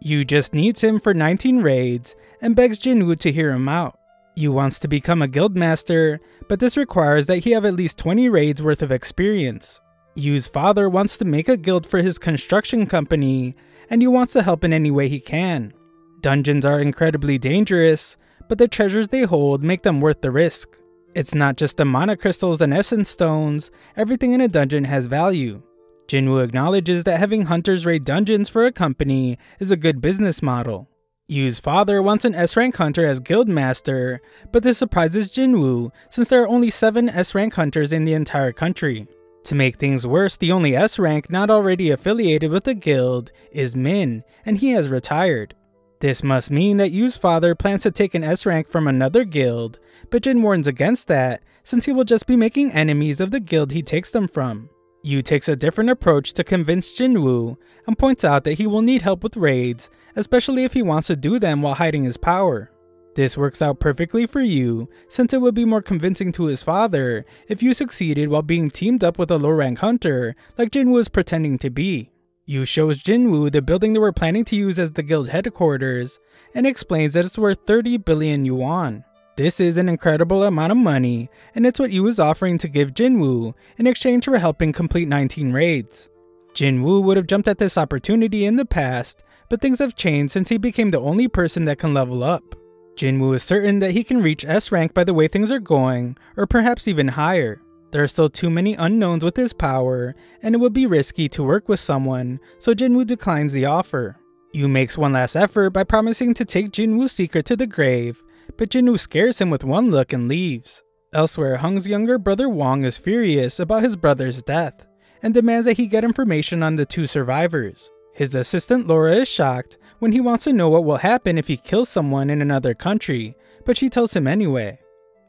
Yu just needs him for 19 raids and begs Jinwoo to hear him out. Yu wants to become a guild master, but this requires that he have at least 20 raids worth of experience. Yu's father wants to make a guild for his construction company, and Yu wants to help in any way he can. Dungeons are incredibly dangerous, but the treasures they hold make them worth the risk. It's not just the mana crystals and essence stones, everything in a dungeon has value. Jinwoo acknowledges that having hunters raid dungeons for a company is a good business model. Yu's father wants an S-rank hunter as guild master, but this surprises Jinwoo since there are only 7 S-rank hunters in the entire country. To make things worse, the only S-rank not already affiliated with the guild is Min, and he has retired. This must mean that Yu's father plans to take an S-rank from another guild, but Jin warns against that since he will just be making enemies of the guild he takes them from. Yu takes a different approach to convince Jinwoo and points out that he will need help with raids, especially if he wants to do them while hiding his power. This works out perfectly for Yu since it would be more convincing to his father if Yu succeeded while being teamed up with a low-rank hunter like Jinwoo is pretending to be. Yu shows Jinwoo the building they were planning to use as the guild headquarters and explains that it's worth 30 billion yuan. This is an incredible amount of money, and it's what Yu is offering to give Jinwoo in exchange for helping complete 19 raids. Jinwoo would have jumped at this opportunity in the past, but things have changed since he became the only person that can level up. Jinwoo is certain that he can reach S rank by the way things are going, or perhaps even higher. There are still too many unknowns with his power, and it would be risky to work with someone, so Jinwoo declines the offer. Yu makes one last effort by promising to take Jinwoo's secret to the grave, but Jinwoo scares him with one look and leaves. Elsewhere, Hung's younger brother Wong is furious about his brother's death, and demands that he get information on the 2 survivors. His assistant Laura is shocked when he wants to know what will happen if he kills someone in another country, but she tells him anyway.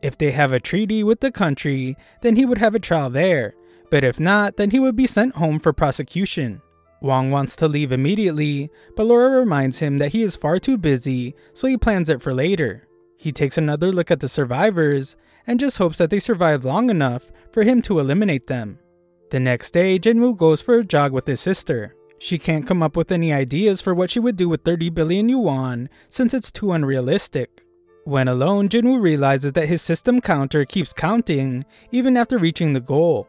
If they have a treaty with the country, then he would have a trial there, but if not, then he would be sent home for prosecution. Wong wants to leave immediately, but Laura reminds him that he is far too busy, so he plans it for later. He takes another look at the survivors, and just hopes that they survive long enough for him to eliminate them. The next day, Jinwoo goes for a jog with his sister. She can't come up with any ideas for what she would do with 30 billion yuan, since it's too unrealistic. When alone, Jinwoo realizes that his system counter keeps counting even after reaching the goal.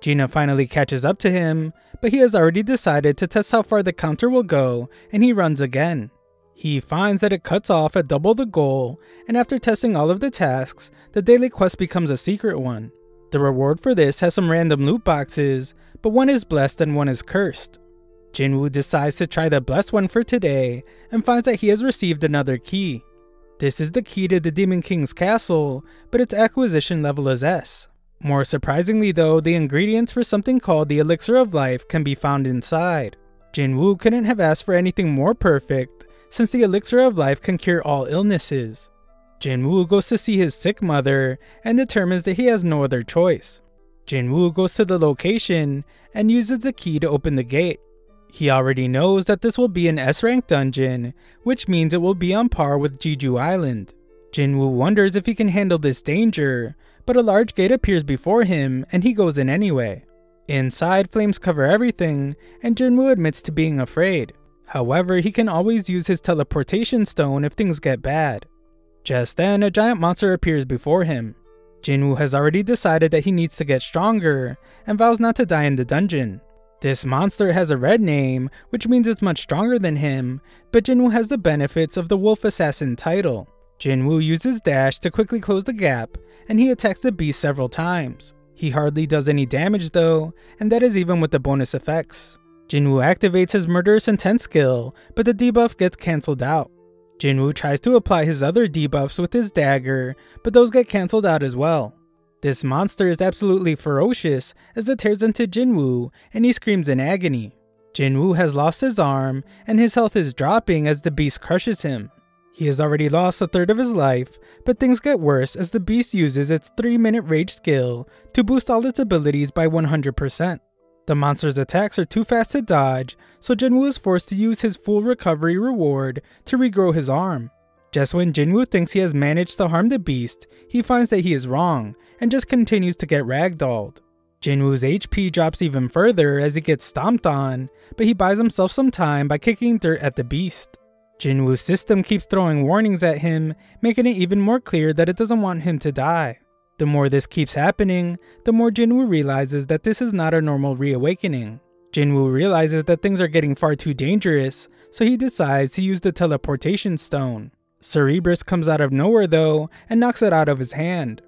Gina finally catches up to him, but he has already decided to test how far the counter will go, and he runs again. He finds that it cuts off at double the goal, and after testing all of the tasks, the daily quest becomes a secret one. The reward for this has some random loot boxes, but one is blessed and one is cursed. Jinwoo decides to try the blessed one for today, and finds that he has received another key. This is the key to the Demon King's castle, but its acquisition level is S. More surprisingly though, the ingredients for something called the Elixir of Life can be found inside. Jinwoo couldn't have asked for anything more perfect, since the Elixir of Life can cure all illnesses. Jinwoo goes to see his sick mother, and determines that he has no other choice. Jinwoo goes to the location, and uses the key to open the gate. He already knows that this will be an S-rank dungeon, which means it will be on par with Jeju Island. Jinwoo wonders if he can handle this danger, but a large gate appears before him, and he goes in anyway. Inside, flames cover everything, and Jinwoo admits to being afraid. However, he can always use his teleportation stone if things get bad. Just then, a giant monster appears before him. Jinwoo has already decided that he needs to get stronger, and vows not to die in the dungeon. This monster has a red name, which means it's much stronger than him, but Jinwoo has the benefits of the Wolf Assassin title. Jinwoo uses dash to quickly close the gap, and he attacks the beast several times. He hardly does any damage though, and that is even with the bonus effects. Jinwoo activates his Murderous Intent skill, but the debuff gets cancelled out. Jinwoo tries to apply his other debuffs with his dagger, but those get cancelled out as well. This monster is absolutely ferocious as it tears into Jinwoo, and he screams in agony. Jinwoo has lost his arm, and his health is dropping as the beast crushes him. He has already lost a third of his life, but things get worse as the beast uses its 3-minute rage skill to boost all its abilities by 100%. The monster's attacks are too fast to dodge, so Jinwoo is forced to use his full recovery reward to regrow his arm. Just when Jinwoo thinks he has managed to harm the beast, he finds that he is wrong, and just continues to get ragdolled. Jinwoo's HP drops even further as he gets stomped on, but he buys himself some time by kicking dirt at the beast. Jinwoo's system keeps throwing warnings at him, making it even more clear that it doesn't want him to die. The more this keeps happening, the more Jinwoo realizes that this is not a normal reawakening. Jinwoo realizes that things are getting far too dangerous, so he decides to use the teleportation stone. Cerberus comes out of nowhere though, and knocks it out of his hand.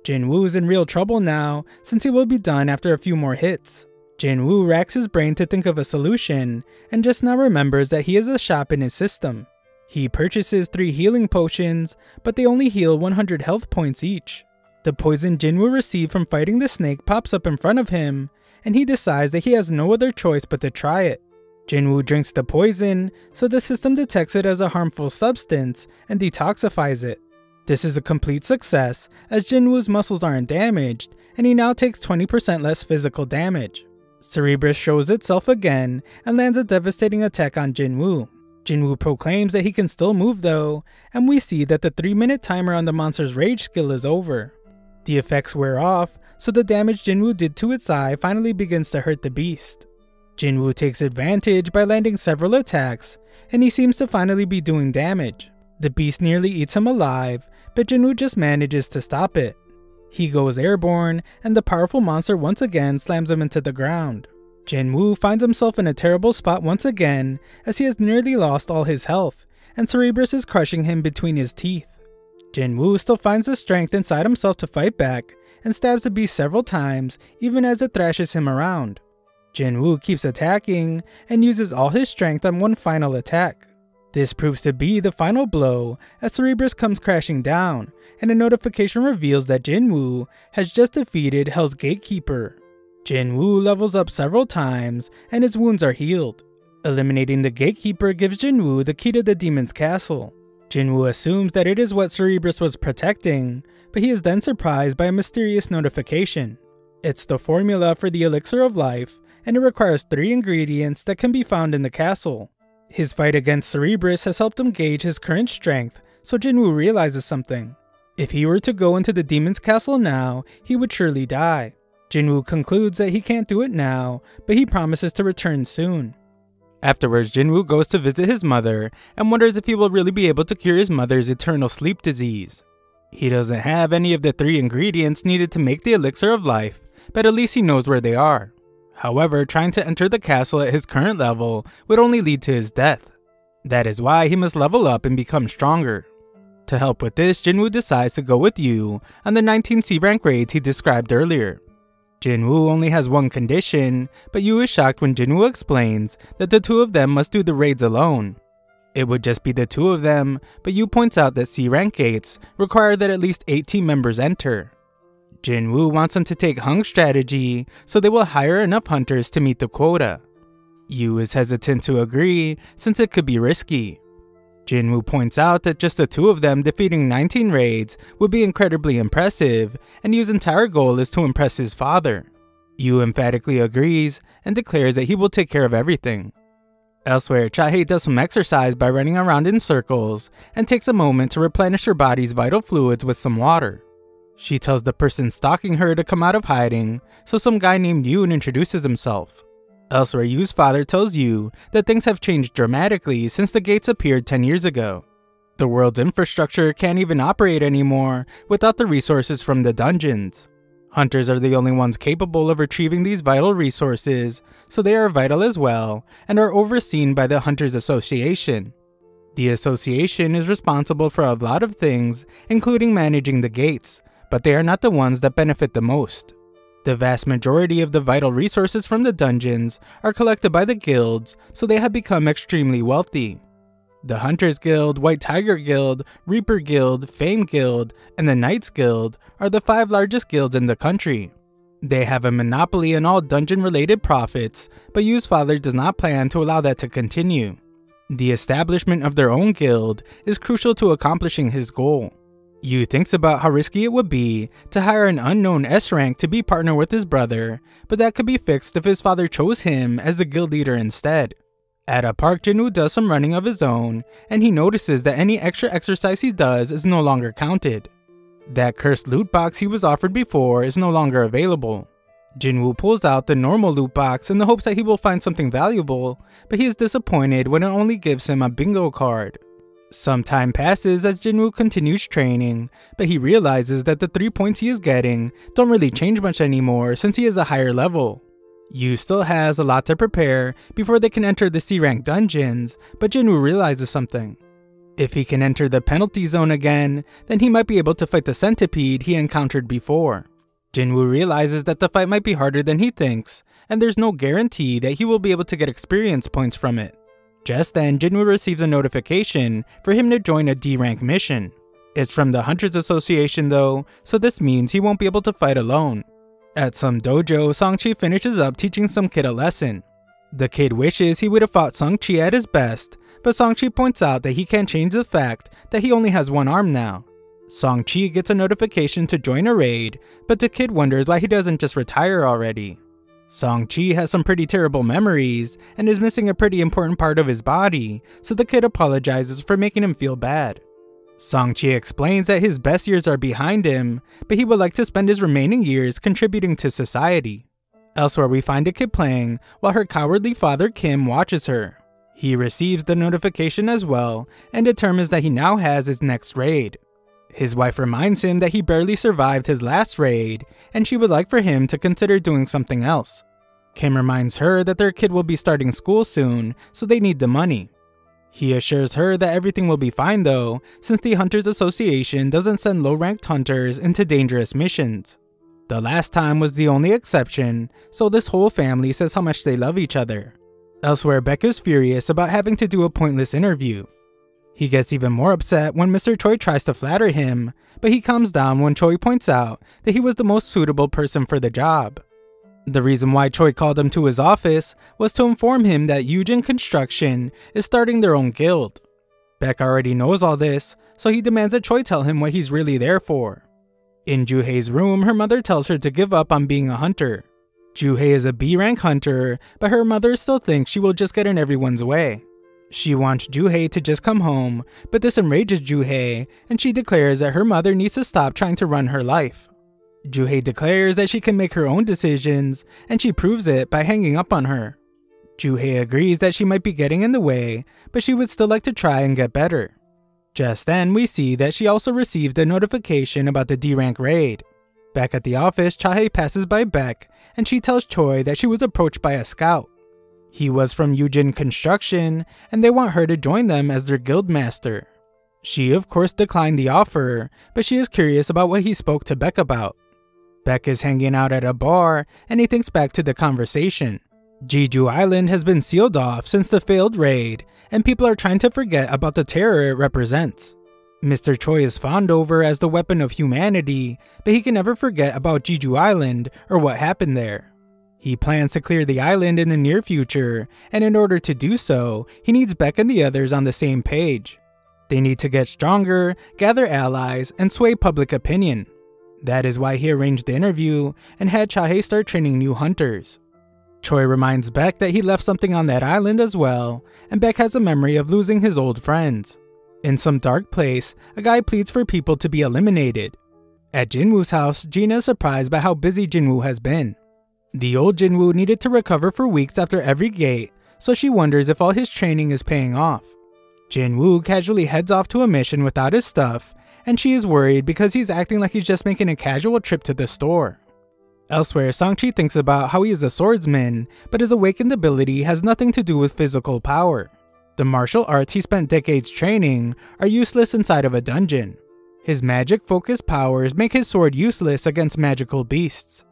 Jinwoo is in real trouble now, since he will be done after a few more hits. Jinwoo racks his brain to think of a solution, and just now remembers that he has a shop in his system. He purchases 3 healing potions, but they only heal 100 health points each. The poison Jinwoo received from fighting the snake pops up in front of him, and he decides that he has no other choice but to try it. Jinwoo drinks the poison, so the system detects it as a harmful substance and detoxifies it. This is a complete success, as Jinwoo's muscles aren't damaged, and he now takes 20% less physical damage. Cerberus shows itself again, and lands a devastating attack on Jinwoo. Jinwoo proclaims that he can still move though, and we see that the 3-minute timer on the monster's rage skill is over. The effects wear off, so the damage Jinwoo did to its eye finally begins to hurt the beast. Jinwoo takes advantage by landing several attacks, and he seems to finally be doing damage. The beast nearly eats him alive, but Jinwoo just manages to stop it. He goes airborne, and the powerful monster once again slams him into the ground. Jinwoo finds himself in a terrible spot once again, as he has nearly lost all his health, and Cerberus is crushing him between his teeth. Jinwoo still finds the strength inside himself to fight back, and stabs the beast several times even as it thrashes him around. Jinwoo keeps attacking, and uses all his strength on one final attack. This proves to be the final blow as Cerberus comes crashing down, and a notification reveals that Jinwoo has just defeated Hell's Gatekeeper. Jinwoo levels up several times, and his wounds are healed. Eliminating the Gatekeeper gives Jinwoo the key to the demon's castle. Jinwoo assumes that it is what Cerberus was protecting, but he is then surprised by a mysterious notification. It's the formula for the Elixir of Life, and it requires 3 ingredients that can be found in the castle. His fight against Cerberus has helped him gauge his current strength, so Jinwoo realizes something. If he were to go into the demon's castle now, he would surely die. Jinwoo concludes that he can't do it now, but he promises to return soon. Afterwards, Jinwoo goes to visit his mother and wonders if he will really be able to cure his mother's eternal sleep disease. He doesn't have any of the 3 ingredients needed to make the Elixir of Life, but at least he knows where they are. However, trying to enter the castle at his current level would only lead to his death. That is why he must level up and become stronger. To help with this, Jinwoo decides to go with Yu on the 19 C-rank raids he described earlier. Jinwoo only has one condition, but Yu is shocked when Jinwoo explains that the two of them must do the raids alone. It would just be the two of them, but Yu points out that C-rank gates require that at least 8 team members enter. Jinwoo wants them to take Hung's strategy, so they will hire enough hunters to meet the quota. Yu is hesitant to agree, since it could be risky. Jinwoo points out that just the two of them defeating 19 raids would be incredibly impressive, and Yu's entire goal is to impress his father. Yu emphatically agrees, and declares that he will take care of everything. Elsewhere, Chae does some exercise by running around in circles, and takes a moment to replenish her body's vital fluids with some water. She tells the person stalking her to come out of hiding, so some guy named Yoon introduces himself. Elsewhere, Yu's father tells Yu that things have changed dramatically since the gates appeared 10 years ago. The world's infrastructure can't even operate anymore without the resources from the dungeons. Hunters are the only ones capable of retrieving these vital resources, so they are vital as well and are overseen by the Hunters Association. The association is responsible for a lot of things, including managing the gates, but they are not the ones that benefit the most. The vast majority of the vital resources from the dungeons are collected by the guilds, so they have become extremely wealthy. The Hunters Guild, White Tiger Guild, Reaper Guild, Fame Guild, and the Knights Guild are the 5 largest guilds in the country. They have a monopoly on all dungeon-related profits, but Yu's father does not plan to allow that to continue. The establishment of their own guild is crucial to accomplishing his goal. Yu thinks about how risky it would be to hire an unknown S-rank to be partner with his brother, but that could be fixed if his father chose him as the guild leader instead. At a park, Jinwoo does some running of his own, and he notices that any extra exercise he does is no longer counted. That cursed loot box he was offered before is no longer available. Jinwoo pulls out the normal loot box in the hopes that he will find something valuable, but he is disappointed when it only gives him a bingo card. Some time passes as Jinwoo continues training, but he realizes that the 3 points he is getting don't really change much anymore since he is a higher level. Yu still has a lot to prepare before they can enter the C-rank dungeons, but Jinwoo realizes something. If he can enter the penalty zone again, then he might be able to fight the centipede he encountered before. Jinwoo realizes that the fight might be harder than he thinks, and there's no guarantee that he will be able to get experience points from it. Just then, Jinwoo receives a notification for him to join a D-rank mission. It's from the Hunters Association though, so this means he won't be able to fight alone. At some dojo, Songchi finishes up teaching some kid a lesson. The kid wishes he would have fought Songchi at his best, but Songchi points out that he can't change the fact that he only has one arm now. Songchi gets a notification to join a raid, but the kid wonders why he doesn't just retire already. Songchi has some pretty terrible memories and is missing a pretty important part of his body, so the kid apologizes for making him feel bad. Songchi explains that his best years are behind him, but he would like to spend his remaining years contributing to society. Elsewhere, we find a kid playing while her cowardly father Kim watches her. He receives the notification as well and determines that he now has his next raid. His wife reminds him that he barely survived his last raid, and she would like for him to consider doing something else. Kim reminds her that their kid will be starting school soon, so they need the money. He assures her that everything will be fine though, since the Hunters Association doesn't send low-ranked hunters into dangerous missions. The last time was the only exception, so this whole family says how much they love each other. Elsewhere, Beck is furious about having to do a pointless interview. He gets even more upset when Mr. Choi tries to flatter him, but he calms down when Choi points out that he was the most suitable person for the job. The reason why Choi called him to his office was to inform him that Yujin Construction is starting their own guild. Beck already knows all this, so he demands that Choi tell him what he's really there for. In Juhei's room, her mother tells her to give up on being a hunter. Juhei is a B-rank hunter, but her mother still thinks she will just get in everyone's way. She wants Juhei to just come home, but this enrages Juhei, and she declares that her mother needs to stop trying to run her life. Juhei declares that she can make her own decisions, and she proves it by hanging up on her. Juhei agrees that she might be getting in the way, but she would still like to try and get better. Just then, we see that she also received a notification about the D-rank raid. Back at the office, Chae passes by Beck, and she tells Choi that she was approached by a scout. He was from Yujin Construction, and they want her to join them as their guildmaster. She of course declined the offer, but she is curious about what he spoke to Beck about. Beck is hanging out at a bar, and he thinks back to the conversation. Jeju Island has been sealed off since the failed raid, and people are trying to forget about the terror it represents. Mr. Choi is fawned over as the weapon of humanity, but he can never forget about Jeju Island or what happened there. He plans to clear the island in the near future, and in order to do so, he needs Beck and the others on the same page. They need to get stronger, gather allies, and sway public opinion. That is why he arranged the interview and had Chae start training new hunters. Choi reminds Beck that he left something on that island as well, and Beck has a memory of losing his old friends. In some dark place, a guy pleads for people to be eliminated. At Jinwoo's house, Gina is surprised by how busy Jinwoo has been. The old Jinwoo needed to recover for weeks after every gate, so she wonders if all his training is paying off. Jinwoo casually heads off to a mission without his stuff, and she is worried because he's acting like he's just making a casual trip to the store. Elsewhere, Sangchi thinks about how he is a swordsman, but his awakened ability has nothing to do with physical power. The martial arts he spent decades training are useless inside of a dungeon. His magic-focused powers make his sword useless against magical beasts.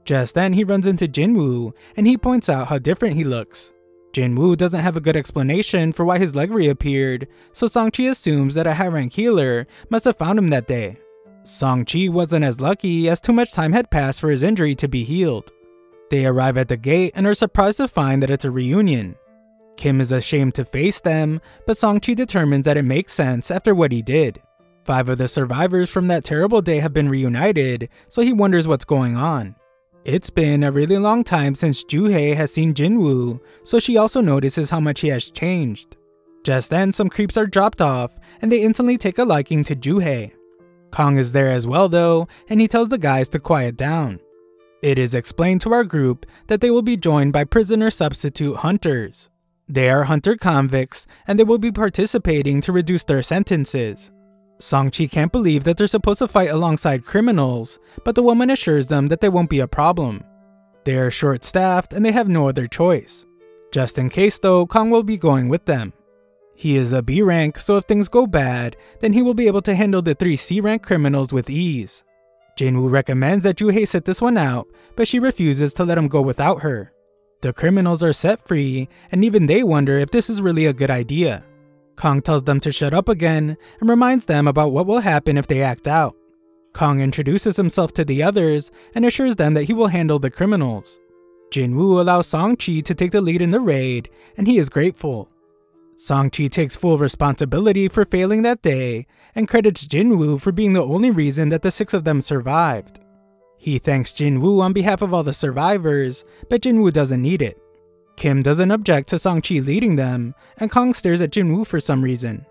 Just then, he runs into Jinwoo, and he points out how different he looks. Jinwoo doesn't have a good explanation for why his leg reappeared, so Sangchi assumes that a high-rank healer must have found him that day. Sangchi wasn't as lucky as too much time had passed for his injury to be healed. They arrive at the gate and are surprised to find that it's a reunion. Kim is ashamed to face them, but Sangchi determines that it makes sense after what he did. 5 of the survivors from that terrible day have been reunited, so he wonders what's going on. It's been a really long time since Juhei has seen Jinwoo, so she also notices how much he has changed. Just then, some creeps are dropped off, and they instantly take a liking to Juhei. Kong is there as well though, and he tells the guys to quiet down. It is explained to our group that they will be joined by prisoner substitute hunters. They are hunter convicts, and they will be participating to reduce their sentences. Sangchi can't believe that they're supposed to fight alongside criminals, but the woman assures them that they won't be a problem. They are short-staffed and they have no other choice. Just in case though, Kong will be going with them. He is a B rank, so if things go bad, then he will be able to handle the 3 C rank criminals with ease. Jinwoo recommends that Juhei sit this one out, but she refuses to let him go without her. The criminals are set free, and even they wonder if this is really a good idea. Kong tells them to shut up again, and reminds them about what will happen if they act out. Kong introduces himself to the others, and assures them that he will handle the criminals. Jinwoo allows Sangchi to take the lead in the raid, and he is grateful. Sangchi takes full responsibility for failing that day, and credits Jinwoo for being the only reason that the 6 of them survived. He thanks Jinwoo on behalf of all the survivors, but Jinwoo doesn't need it. Kim doesn't object to Sangchi leading them, and Kong stares at Jinwoo for some reason.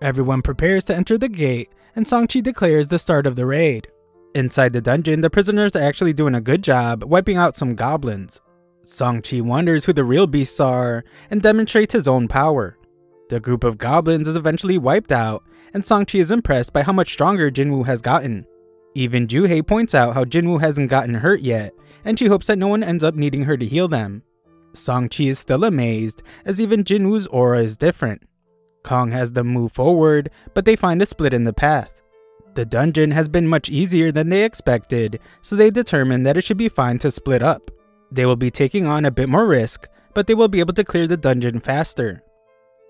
Everyone prepares to enter the gate, and Sangchi declares the start of the raid. Inside the dungeon, the prisoners are actually doing a good job wiping out some goblins. Sangchi wonders who the real beasts are, and demonstrates his own power. The group of goblins is eventually wiped out, and Sangchi is impressed by how much stronger Jinwoo has gotten. Even Juhei points out how Jinwoo hasn't gotten hurt yet, and she hopes that no one ends up needing her to heal them. Sangchi is still amazed, as even Jinwoo's aura is different. Kong has them move forward, but they find a split in the path. The dungeon has been much easier than they expected, so they determine that it should be fine to split up. They will be taking on a bit more risk, but they will be able to clear the dungeon faster.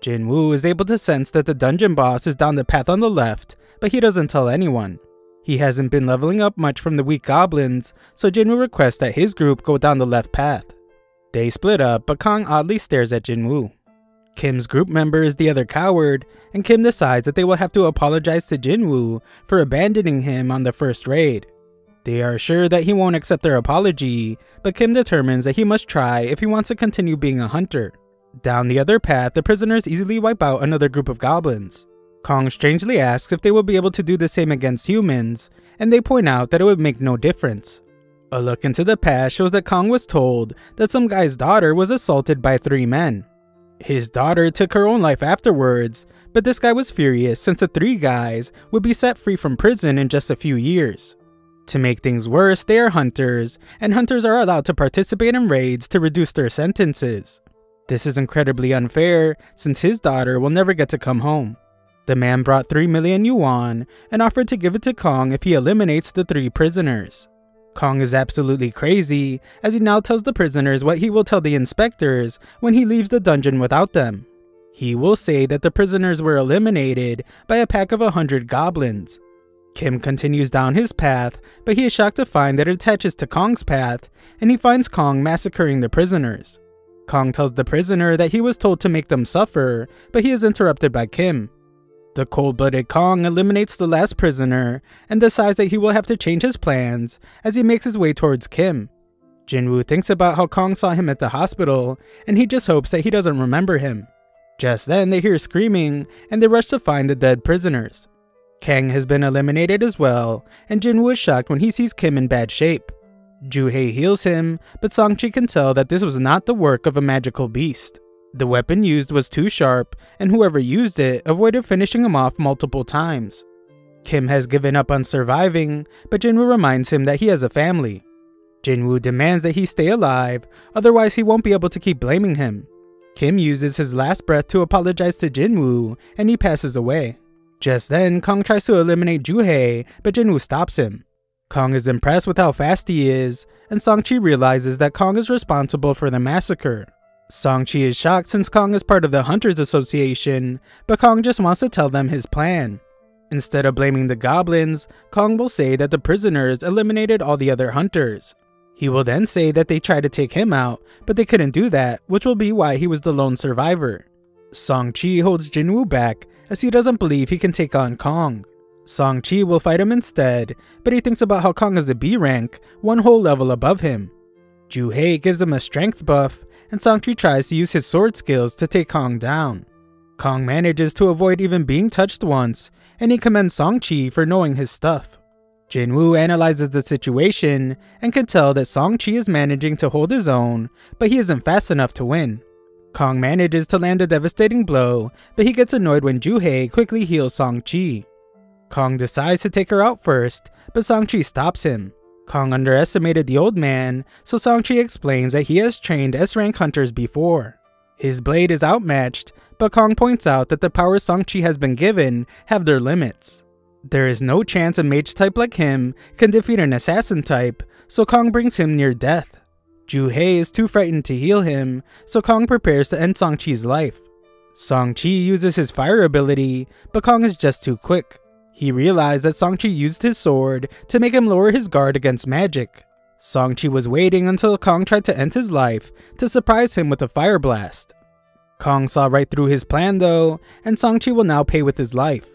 Jinwoo is able to sense that the dungeon boss is down the path on the left, but he doesn't tell anyone. He hasn't been leveling up much from the weak goblins, so Jinwoo requests that his group go down the left path. They split up, but Kong oddly stares at Jinwoo. Kim's group member is the other coward, and Kim decides that they will have to apologize to Jinwoo for abandoning him on the first raid. They are sure that he won't accept their apology, but Kim determines that he must try if he wants to continue being a hunter. Down the other path, the prisoners easily wipe out another group of goblins. Kong strangely asks if they will be able to do the same against humans, and they point out that it would make no difference. A look into the past shows that Kong was told that some guy's daughter was assaulted by 3 men. His daughter took her own life afterwards, but this guy was furious since the 3 guys would be set free from prison in just a few years. To make things worse, they are hunters, and hunters are allowed to participate in raids to reduce their sentences. This is incredibly unfair since his daughter will never get to come home. The man brought 3 million yuan and offered to give it to Kong if he eliminates the 3 prisoners. Kong is absolutely crazy as he now tells the prisoners what he will tell the inspectors when he leaves the dungeon without them. He will say that the prisoners were eliminated by a pack of 100 goblins. Kim continues down his path, but he is shocked to find that it attaches to Kong's path, and he finds Kong massacring the prisoners. Kong tells the prisoner that he was told to make them suffer, but he is interrupted by Kim. The cold-blooded Kong eliminates the last prisoner and decides that he will have to change his plans as he makes his way towards Kim. Jinwoo thinks about how Kong saw him at the hospital, and he just hopes that he doesn't remember him. Just then they hear screaming, and they rush to find the dead prisoners. Kang has been eliminated as well, and Jinwoo is shocked when he sees Kim in bad shape. Ju-hei heals him, but Song-chi can tell that this was not the work of a magical beast. The weapon used was too sharp, and whoever used it avoided finishing him off multiple times. Kim has given up on surviving, but Jinwoo reminds him that he has a family. Jinwoo demands that he stay alive, otherwise he won't be able to keep blaming him. Kim uses his last breath to apologize to Jinwoo, and he passes away. Just then, Kong tries to eliminate Ju-hei, but Jinwoo stops him. Kong is impressed with how fast he is, and Song-chi realizes that Kong is responsible for the massacre. Song-chi is shocked since Kong is part of the Hunters Association, but Kong just wants to tell them his plan. Instead of blaming the goblins, Kong will say that the prisoners eliminated all the other hunters. He will then say that they tried to take him out, but they couldn't do that, which will be why he was the lone survivor. Song-chi holds Jinwoo back as he doesn't believe he can take on Kong. Song-chi will fight him instead, but he thinks about how Kong is a B rank, one whole level above him. Ju-hei gives him a strength buff, and Song-chi tries to use his sword skills to take Kong down. Kong manages to avoid even being touched once, and he commends Song-chi for knowing his stuff. Jinwoo analyzes the situation and can tell that Song-chi is managing to hold his own, but he isn't fast enough to win. Kong manages to land a devastating blow, but he gets annoyed when Ju-hei quickly heals Song-chi. Kong decides to take her out first, but Song-chi stops him. Kong underestimated the old man, so Song-chi explains that he has trained S-rank hunters before. His blade is outmatched, but Kong points out that the powers Song-chi has been given have their limits. There is no chance a mage type like him can defeat an assassin type, so Kong brings him near death. Ju-hei is too frightened to heal him, so Kong prepares to end Song-chi's life. Song-chi uses his fire ability, but Kong is just too quick. He realized that Song-chi used his sword to make him lower his guard against magic. Song-chi was waiting until Kong tried to end his life to surprise him with a fire blast. Kong saw right through his plan though, and Song-chi will now pay with his life.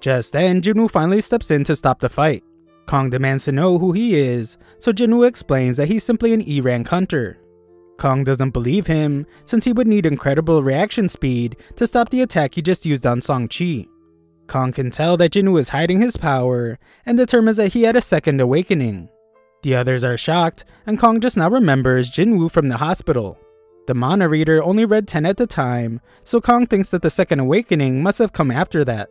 Just then, Jinwoo finally steps in to stop the fight. Kong demands to know who he is, so Jinwoo explains that he's simply an E-rank hunter. Kong doesn't believe him, since he would need incredible reaction speed to stop the attack he just used on Song-chi. Kong can tell that Jinwoo is hiding his power, and determines that he had a second awakening. The others are shocked, and Kong just now remembers Jinwoo from the hospital. The mana reader only read 10 at the time, so Kong thinks that the second awakening must have come after that.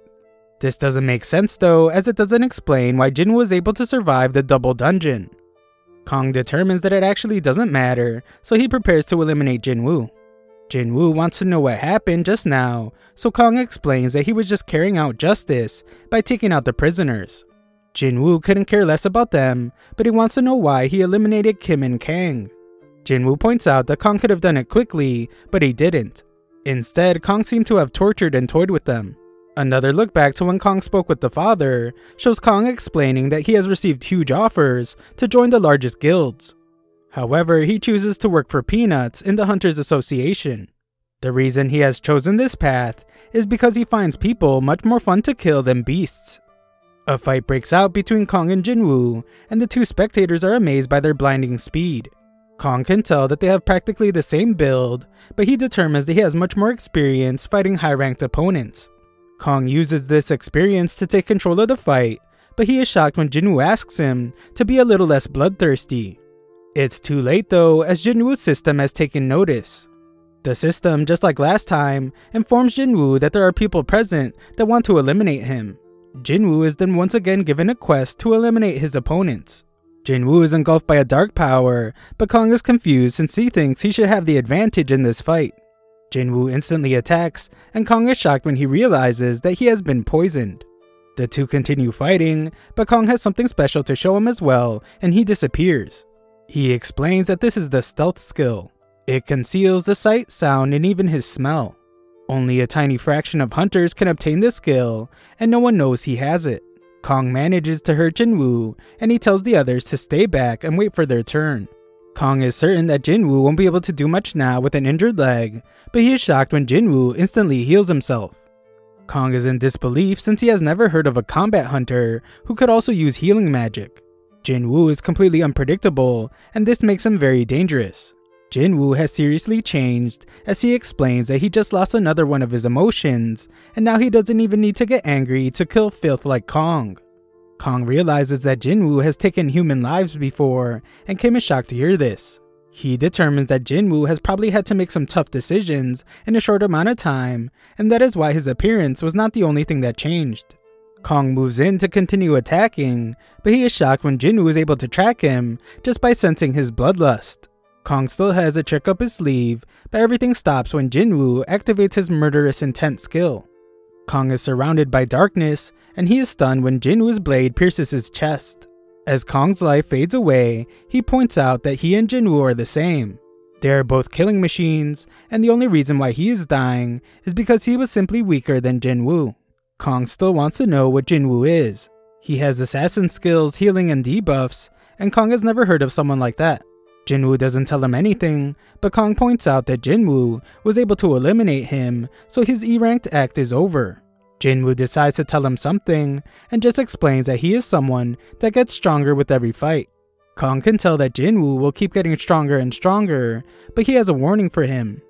This doesn't make sense though, as it doesn't explain why Jinwoo was able to survive the double dungeon. Kong determines that it actually doesn't matter, so he prepares to eliminate Jinwoo. Jinwoo wants to know what happened just now, so Kong explains that he was just carrying out justice by taking out the prisoners. Jinwoo couldn't care less about them, but he wants to know why he eliminated Kim and Kang. Jinwoo points out that Kong could have done it quickly, but he didn't. Instead, Kong seemed to have tortured and toyed with them. Another look back to when Kong spoke with the father shows Kong explaining that he has received huge offers to join the largest guilds. However, he chooses to work for peanuts in the Hunters Association. The reason he has chosen this path is because he finds people much more fun to kill than beasts. A fight breaks out between Kong and Jinwoo, and the two spectators are amazed by their blinding speed. Kong can tell that they have practically the same build, but he determines that he has much more experience fighting high-ranked opponents. Kong uses this experience to take control of the fight, but he is shocked when Jinwoo asks him to be a little less bloodthirsty. It's too late though, as Jinwoo's system has taken notice. The system, just like last time, informs Jinwoo that there are people present that want to eliminate him. Jinwoo is then once again given a quest to eliminate his opponents. Jinwoo is engulfed by a dark power, but Kong is confused since he thinks he should have the advantage in this fight. Jinwoo instantly attacks, and Kong is shocked when he realizes that he has been poisoned. The two continue fighting, but Kong has something special to show him as well, and he disappears. He explains that this is the stealth skill. It conceals the sight, sound, and even his smell. Only a tiny fraction of hunters can obtain this skill, and no one knows he has it. Kong manages to hurt Jinwoo, and he tells the others to stay back and wait for their turn. Kong is certain that Jinwoo won't be able to do much now with an injured leg, but he is shocked when Jinwoo instantly heals himself. Kong is in disbelief since he has never heard of a combat hunter who could also use healing magic. Jinwoo is completely unpredictable, and this makes him very dangerous. Jinwoo has seriously changed, as he explains that he just lost another one of his emotions, and now he doesn't even need to get angry to kill filth like Kong. Kong realizes that Jinwoo has taken human lives before, and Kim is shocked to hear this. He determines that Jinwoo has probably had to make some tough decisions in a short amount of time, and that is why his appearance was not the only thing that changed. Kong moves in to continue attacking, but he is shocked when Jinwoo is able to track him just by sensing his bloodlust. Kong still has a trick up his sleeve, but everything stops when Jinwoo activates his murderous intent skill. Kong is surrounded by darkness, and he is stunned when Jinwoo's blade pierces his chest. As Kong's life fades away, he points out that he and Jinwoo are the same. They are both killing machines, and the only reason why he is dying is because he was simply weaker than Jinwoo. Kong still wants to know what Jinwoo is. He has assassin skills, healing, and debuffs, and Kong has never heard of someone like that. Jinwoo doesn't tell him anything, but Kong points out that Jinwoo was able to eliminate him, so his E-ranked act is over. Jinwoo decides to tell him something, and just explains that he is someone that gets stronger with every fight. Kong can tell that Jinwoo will keep getting stronger and stronger, but he has a warning for him.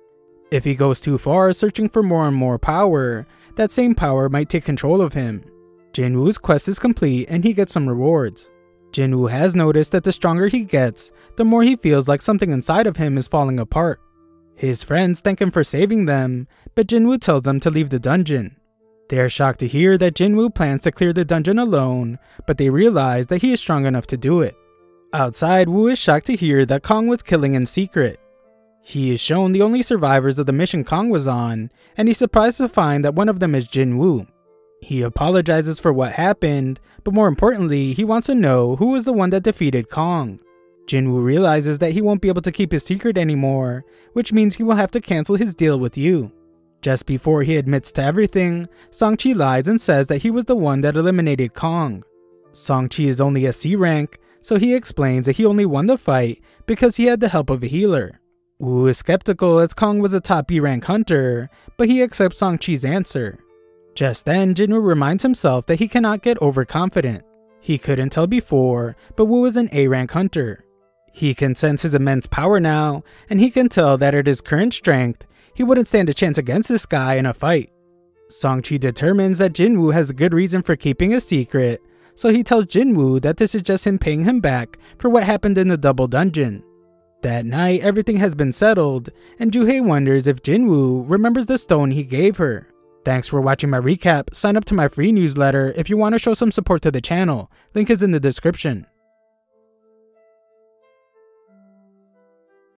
If he goes too far searching for more and more power, that same power might take control of him. Jinwoo's quest is complete and he gets some rewards. Jinwoo has noticed that the stronger he gets, the more he feels like something inside of him is falling apart. His friends thank him for saving them, but Jinwoo tells them to leave the dungeon. They are shocked to hear that Jinwoo plans to clear the dungeon alone, but they realize that he is strong enough to do it. Outside, Woo is shocked to hear that Kong was killing in secret. He is shown the only survivors of the mission Kong was on, and he's surprised to find that one of them is Jinwoo. He apologizes for what happened, but more importantly, he wants to know who was the one that defeated Kong. Jinwoo realizes that he won't be able to keep his secret anymore, which means he will have to cancel his deal with you. Just before he admits to everything, Song-chi lies and says that he was the one that eliminated Kong. Song-chi is only a C rank, so he explains that he only won the fight because he had the help of a healer. Woo is skeptical as Kong was a top B rank hunter, but he accepts Song-chi's answer. Just then, Jinwoo reminds himself that he cannot get overconfident. He couldn't tell before, but Woo is an A rank hunter. He can sense his immense power now, and he can tell that at his current strength, he wouldn't stand a chance against this guy in a fight. Song-chi determines that Jinwoo has a good reason for keeping a secret, so he tells Jinwoo that this is just him paying him back for what happened in the double dungeon. That night, everything has been settled, and Joo-hae wonders if Jinwoo remembers the stone he gave her. Thanks for watching my recap. Sign up to my free newsletter if you want to show some support to the channel. Link is in the description.